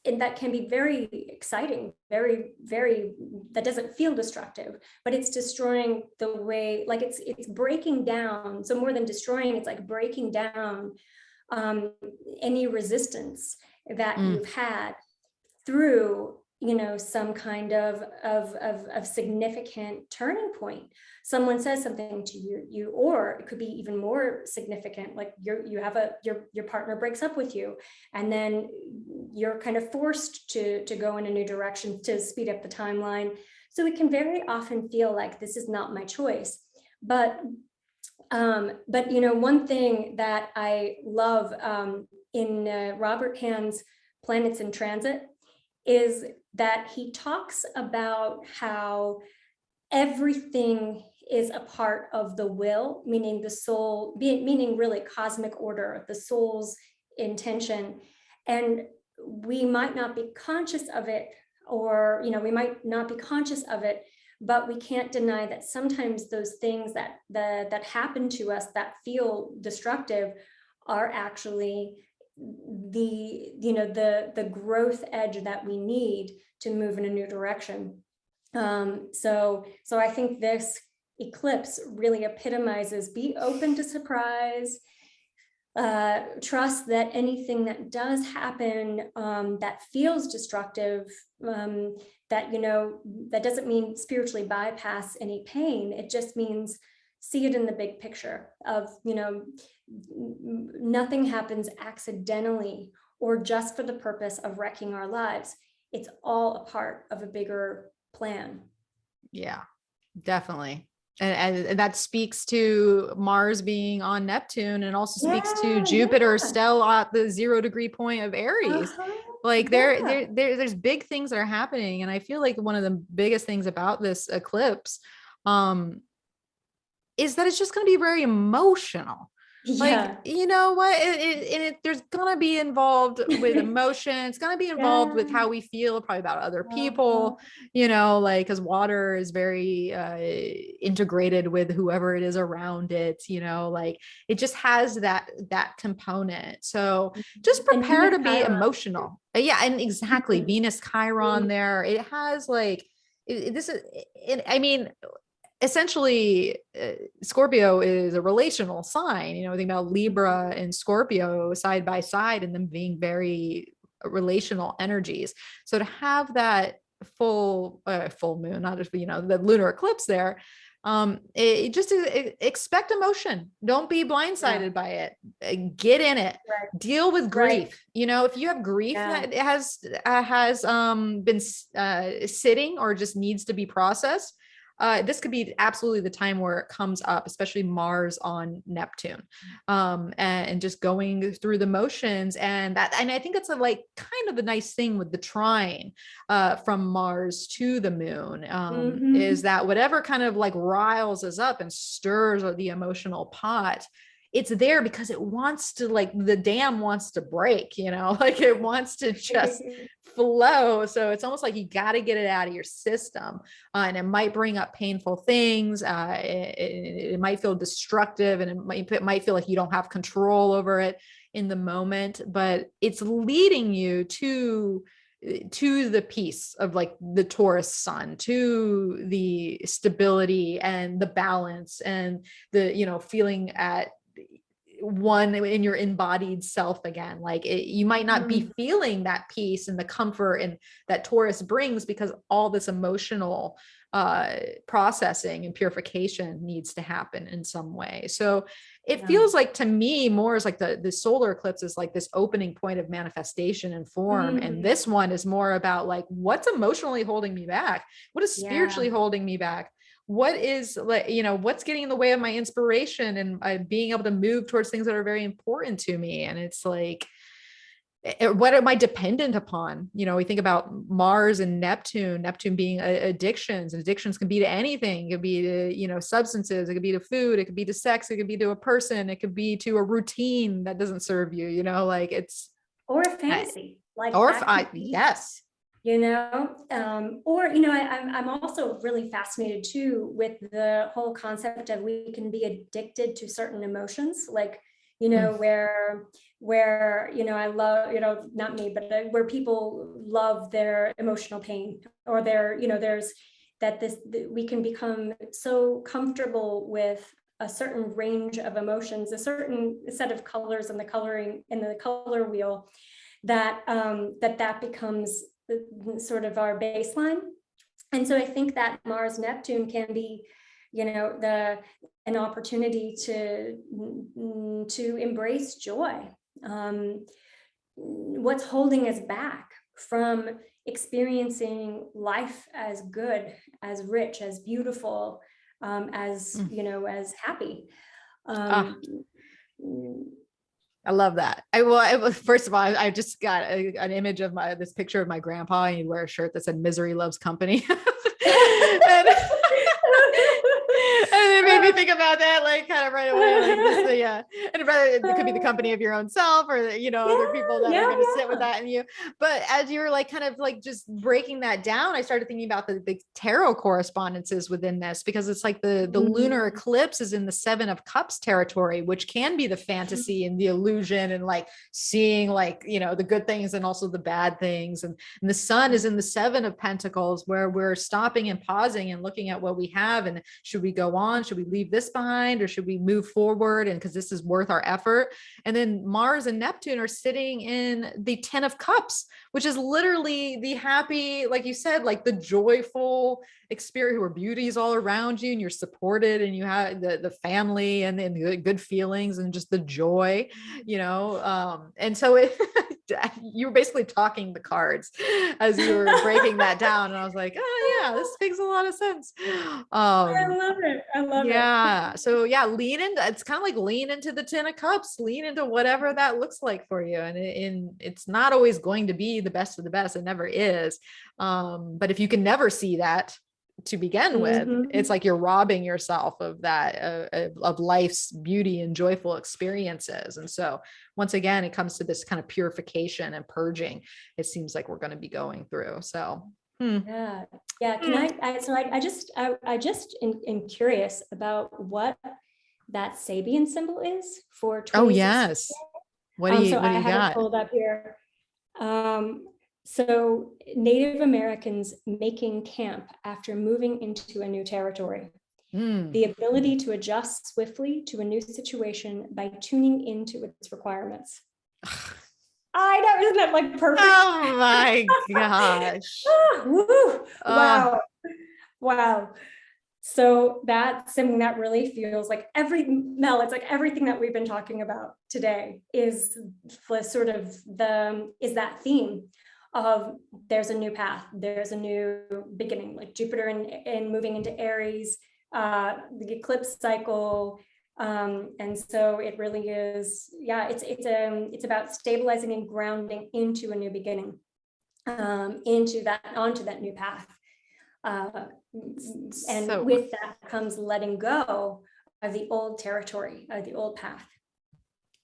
and that can be very exciting, very, very, that doesn't feel destructive, but it's destroying the way, like, it's breaking down. So more than destroying, it's like breaking down any resistance that you've had through, some kind of significant turning point. Someone says something to you, or it could be even more significant, like your partner breaks up with you, and then you're kind of forced to go in a new direction to speed up the timeline. So it can very often feel like this is not my choice. But one thing that I love in Robert Hand's Planets in Transit is that he talks about how everything is a part of the will, meaning the soul, meaning really cosmic order, the soul's intention. And we might not be conscious of it, or, we might not be conscious of it, but we can't deny that sometimes those things that happen to us that feel destructive are actually the growth edge that we need to move in a new direction. So I think this eclipse really epitomizes: be open to surprise, trust that anything that does happen that feels destructive, that doesn't mean spiritually bypass any pain. It just means see it in the big picture of, nothing happens accidentally or just for the purpose of wrecking our lives. It's all a part of a bigger plan. Yeah, definitely. And that speaks to Mars being on Neptune, and also speaks to Jupiter still at the 0 degree point of Aries. Like there's big things that are happening. And I feel like one of the biggest things about this eclipse is that it's just going to be very emotional. Like, you know what, there's going to be involved with emotion. It's going to be involved with how we feel probably about other people, like, because water is very integrated with whoever it is around it, like it just has that component. So just prepare to be emotional. Yeah. And exactly. Venus Chiron there. It has like, I mean, essentially Scorpio is a relational sign, think about Libra and Scorpio side by side, and them being very relational energies. So to have that full moon, not just, the lunar eclipse there, it just expect emotion. Don't be blindsided by it. Get in it. Deal with grief. If you have grief that has been sitting or just needs to be processed, this could be absolutely the time where it comes up, especially Mars on Neptune, and just going through the motions. And I think that's kind of the nice thing with the trine from Mars to the moon, is that whatever kind of like riles us up and stirs the emotional pot, it's there because it wants to, like, the dam wants to break, like it wants to just flow. So it's almost like you got to get it out of your system, and it might bring up painful things. It might feel destructive, and it might feel like you don't have control over it in the moment, but it's leading you to the peace of, like, the Taurus sun, to the stability and the balance and the, feeling at one in your embodied self again. Like you might not be feeling that peace and the comfort and that Taurus brings, because all this emotional processing and purification needs to happen in some way. So it feels like, to me, more is like the solar eclipse is like this opening point of manifestation and form. And this one is more about like, what's emotionally holding me back? What is spiritually holding me back? What is, like, you know, what's getting in the way of my inspiration and being able to move towards things that are very important to me? And it's like, what am I dependent upon? You know, we think about Mars and Neptune being addictions, and addictions can be to anything. It could be to, you know, substances, it could be to food, it could be to sex, it could be to a person, it could be to a routine that doesn't serve you, you know, like it's, or a fantasy, like or yes, you know, or, you know, I'm also really fascinated too with the whole concept of we can be addicted to certain emotions, like, you know, where, you know, I love, you know, not me, but where people love their emotional pain, or their, you know, there's that we can become so comfortable with a certain range of emotions, a certain set of colors in the coloring in the color wheel, that that becomes sort of our baseline. And so I think that Mars Neptune can be, you know, an opportunity to embrace joy. What's holding us back from experiencing life as good, as rich, as beautiful, as, you know, as happy. I love that. First of all, I just got an image of this picture of my grandpa, and he'd wear a shirt that said "Misery loves company." and, and it made me think about that, like, kind of right away, like this, yeah. And it could be the company of your own self, or, you know, other people that are going to sit with that in you. But as you were like, kind of like just breaking that down, I started thinking about the tarot correspondences within this, because it's like the lunar eclipse is in the 7 of Cups territory, which can be the fantasy and the illusion, and like seeing, like, you know, the good things and also the bad things. And the sun is in the 7 of Pentacles, where we're stopping and pausing and looking at what we have, and should we go on, should we leave this behind, or should we move forward, and because this is worth our effort. And then Mars and Neptune are sitting in the 10 of Cups, which is literally the happy, like you said, like the joyful experience where beauty is all around you and you're supported, and you have the family and the good feelings and just the joy, you know. And so you were basically talking the cards as you were breaking that down, and I was like, oh yeah, this makes a lot of sense. I love it. I love it. Yeah. So yeah, it's kind of like lean into the 10 of Cups, lean into whatever that looks like for you. And it's not always going to be the best of the best. It never is. But if you can never see that to begin with, it's like you're robbing yourself of that, of life's beauty and joyful experiences. And so once again, it comes to this kind of purification and purging, it seems like we're going to be going through. So yeah. Can I just am curious about what that Sabian symbol is for 26. Oh yes. What do you have got? It pulled up here. So Native Americans making camp after moving into a new territory. The ability to adjust swiftly to a new situation by tuning into its requirements. I know, isn't that like perfect? Oh my gosh. Wow. Wow. So that's something that really feels like it's like everything that we've been talking about today is sort of is that theme of there's a new path, there's a new beginning, like Jupiter and moving into Aries, the eclipse cycle. And so it really is, it's about stabilizing and grounding into a new beginning, onto that new path. And with that comes letting go of the old territory, of the old path.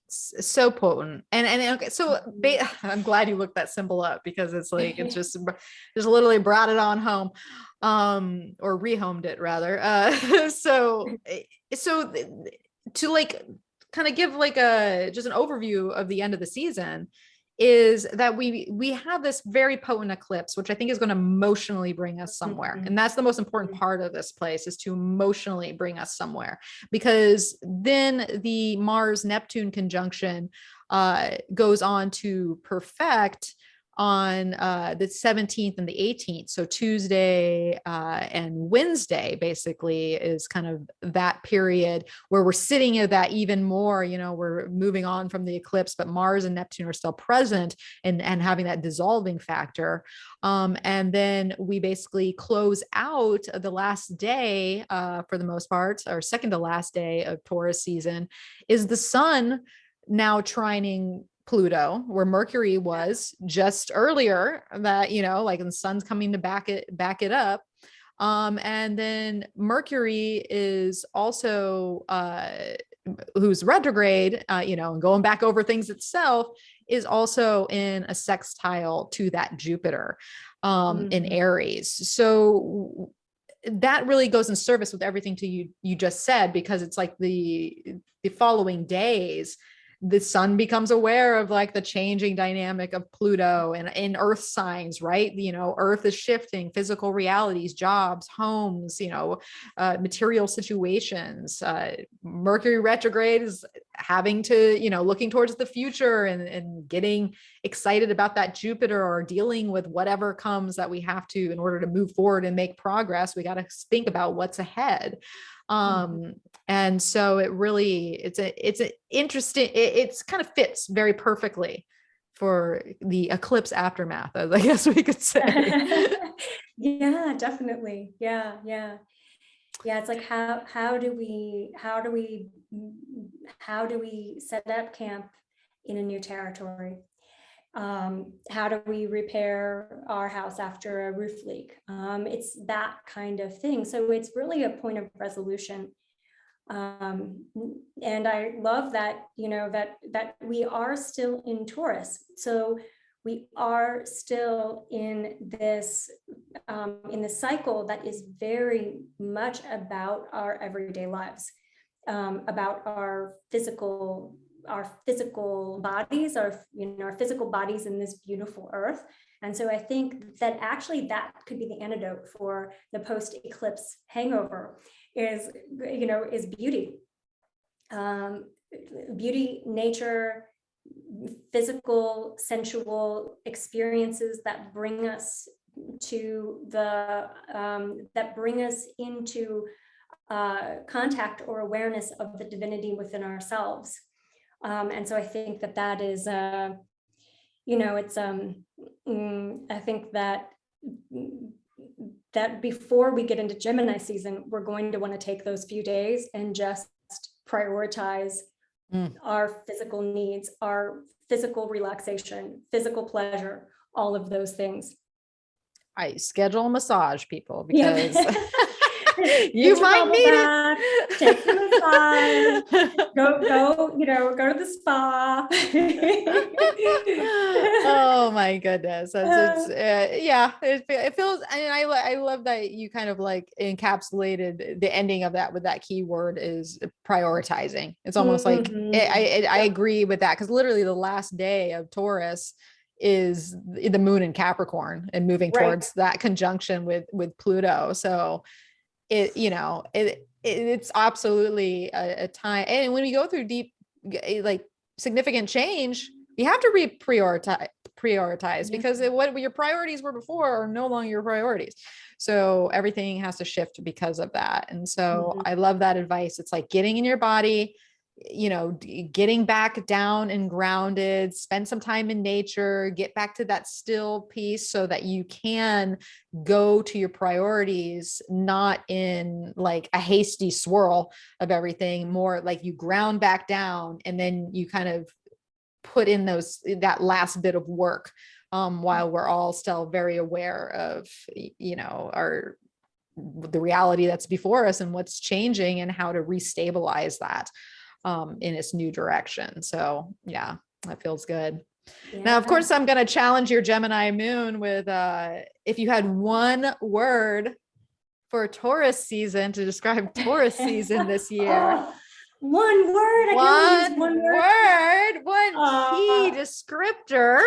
So potent. And okay, so I'm glad you looked that symbol up, because it's like, it's just literally brought it on home, or rehomed it rather. So to like kind of give like just an overview of the end of the season, is that we have this very potent eclipse, which I think is going to emotionally bring us somewhere. And that's the most important part of this place, is to emotionally bring us somewhere, because then the Mars Neptune conjunction goes on to perfect on the 17th and the 18th. So Tuesday and Wednesday basically is kind of that period where we're sitting at that even more, you know, we're moving on from the eclipse, but Mars and Neptune are still present and having that dissolving factor. And then we basically close out the last day for the most part, or second to last day of Taurus season, is the sun now trining Pluto, where Mercury was just earlier, that, you know, like, and the sun's coming to back it up. And then Mercury is also, who's retrograde, you know, and going back over things itself, is also in a sextile to that Jupiter, in Aries. So that really goes in service with everything you just said, because it's like the following days, the sun becomes aware of like the changing dynamic of Pluto and in earth signs, right? You know, earth is shifting, physical realities, jobs, homes, you know, material situations. Mercury retrograde is having to, you know, looking towards the future and getting excited about that Jupiter, or dealing with whatever comes that we have to in order to move forward and make progress. We got to think about what's ahead. And so it really, it's an interesting, it's kind of fits very perfectly for the eclipse aftermath, as I guess we could say. Yeah, definitely. Yeah. It's like, how do we set up camp in a new territory? How do we repair our house after a roof leak? It's that kind of thing. So it's really a point of resolution. And I love that, you know, that we are still in Taurus. So we are still in this cycle that is very much about our everyday lives, about our physical bodies, our physical bodies in this beautiful earth. And so I think that actually that could be the antidote for the post-eclipse hangover, is beauty. Beauty, nature, physical, sensual experiences that bring us into contact or awareness of the divinity within ourselves. And so I think that is, it's, I think that before we get into Gemini season, we're going to want to take those few days and just prioritize our physical needs, our physical relaxation, physical pleasure, all of those things. I schedule a massage, people, because you might need it. Take the massage. Go to the spa. Oh my goodness. It feels, and I love that you kind of like encapsulated the ending of that with that keyword is prioritizing. It's almost like I agree with that, because literally the last day of Taurus is the moon in Capricorn and moving towards that conjunction with Pluto. So it's absolutely a time. And when we go through deep, like significant change, you have to prioritize because what your priorities were before are no longer your priorities. So everything has to shift because of that. And so I love that advice. It's like getting in your body, getting back down and grounded, spend some time in nature, get back to that still piece so that you can go to your priorities, not in like a hasty swirl of everything, more like you ground back down and then you kind of put in that last bit of work, while we're all still very aware of, the reality that's before us and what's changing and how to restabilize that in its new direction. So yeah, that feels good. Yeah. Now, of course, I'm going to challenge your Gemini moon with, if you had one word for Taurus season to describe Taurus season this year, One word. I can only use one word. One key descriptor.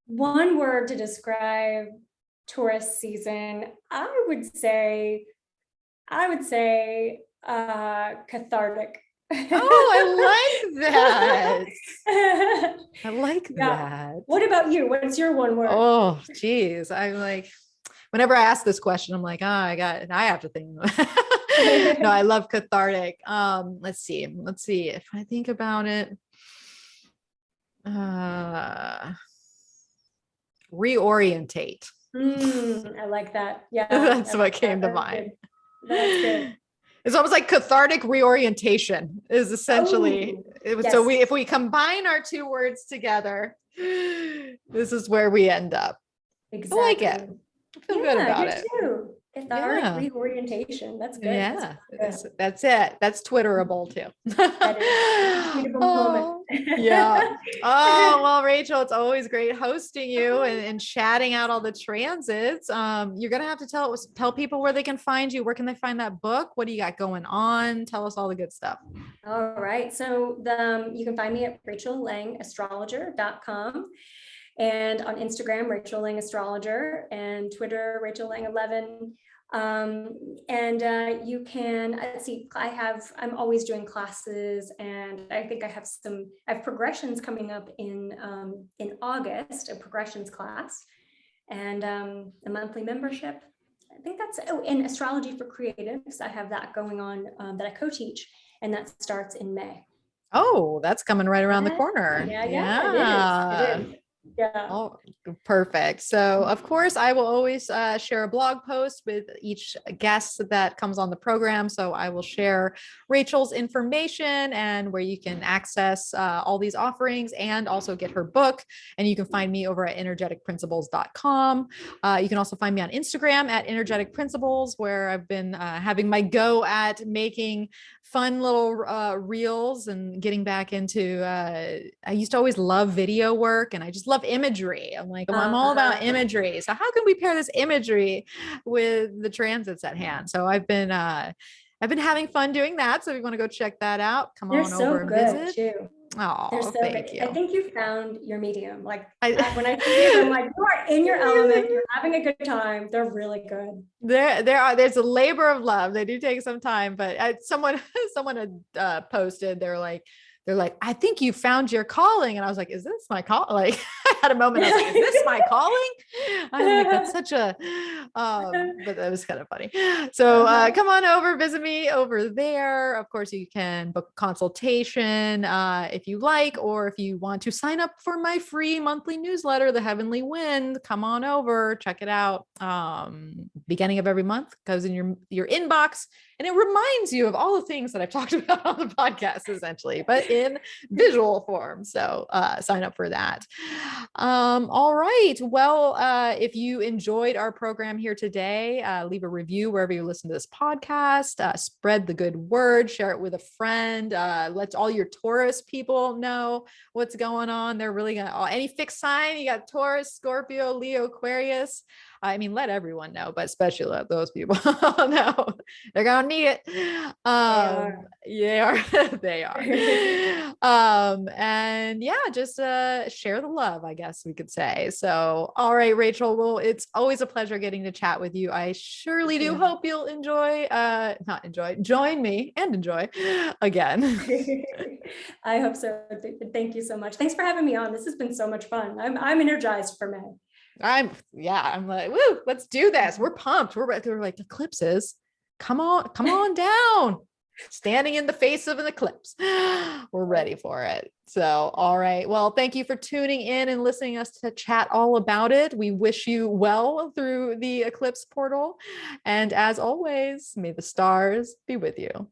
One word to describe Taurus season. I would say cathartic. Oh, I like that. I like that. What about you? What's your one word? Oh, geez. I'm like, whenever I ask this question, I'm like, I have to think. No, I love cathartic. Let's see if I think about it. Reorientate. I like that. Yeah. That's what came to mind. That's good. It's almost like cathartic reorientation is essentially yes. So if we combine our two words together, this is where we end up. Exactly. I like it. I feel good about it. Too. Cathartic reorientation. That's good. Yeah, that's it. That's Twitterable too. That is a moment. Yeah. Oh, well, Rachel, it's always great hosting you and chatting out all the transits. You're going to have to tell people where they can find you. Where can they find that book? What do you got going on? Tell us all the good stuff. All right. So you can find me at rachellangastrologer.com. And on Instagram, Rachel Lang Astrologer, and Twitter, Rachel Lang 11. You can see, I'm always doing classes, and I think I have progressions coming up in August, a progressions class, and a monthly membership. I think that's, in Astrology for Creatives, I have that going on that I co-teach, and that starts in May. Oh, that's coming right around the corner. Yeah. It is. Yeah. Oh, perfect. So of course I will always share a blog post with each guest that comes on the program. So I will share Rachel's information and where you can access all these offerings and also get her book. And you can find me over at energeticprinciples.com. You can also find me on Instagram at energetic principles, where I've been having my go at making fun little reels and getting back into I used to always love video work, and I just love imagery. I'm like, I'm all about imagery. So how can we pair this imagery with the transits at hand? So I've been having fun doing that. So if you want to go check that out, come on over and visit. Too. Oh, thank you. I think you found your medium. Like when I see you, I'm like, you are in your element. You're having a good time. They're really good. There's a labor of love. They do take some time, but someone had posted, they're like, I think you found your calling. And I was like, is this my call? Like I had a moment. I was like, is this my calling? I'm like, that's such a, but that was kind of funny. So come on over, visit me over there. Of course, you can book a consultation if you like, or if you want to sign up for my free monthly newsletter, The Heavenly Wind, come on over, check it out. Beginning of every month, goes in your inbox, and it reminds you of all the things that I've talked about on the podcast, essentially, but in visual form. So sign up for that. All right. Well, if you enjoyed our program here today, leave a review wherever you listen to this podcast. Spread the good word, share it with a friend. Let all your Taurus people know what's going on. They're really gonna, any fixed sign, you got Taurus, Scorpio, Leo, Aquarius. I mean, let everyone know, but especially let those people know. They're going to need it. They are. And yeah, just share the love, I guess we could say. So, all right, Rachel, well, it's always a pleasure getting to chat with you. I surely do hope you'll join me and enjoy again. I hope so. Thank you so much. Thanks for having me on. This has been so much fun. I'm energized for May. I'm like, woo, let's do this. We're pumped. We're like, eclipses. Come on down. Standing in the face of an eclipse. We're ready for it. So, all right. Well, thank you for tuning in and listening us to chat all about it. We wish you well through the eclipse portal. And as always, may the stars be with you.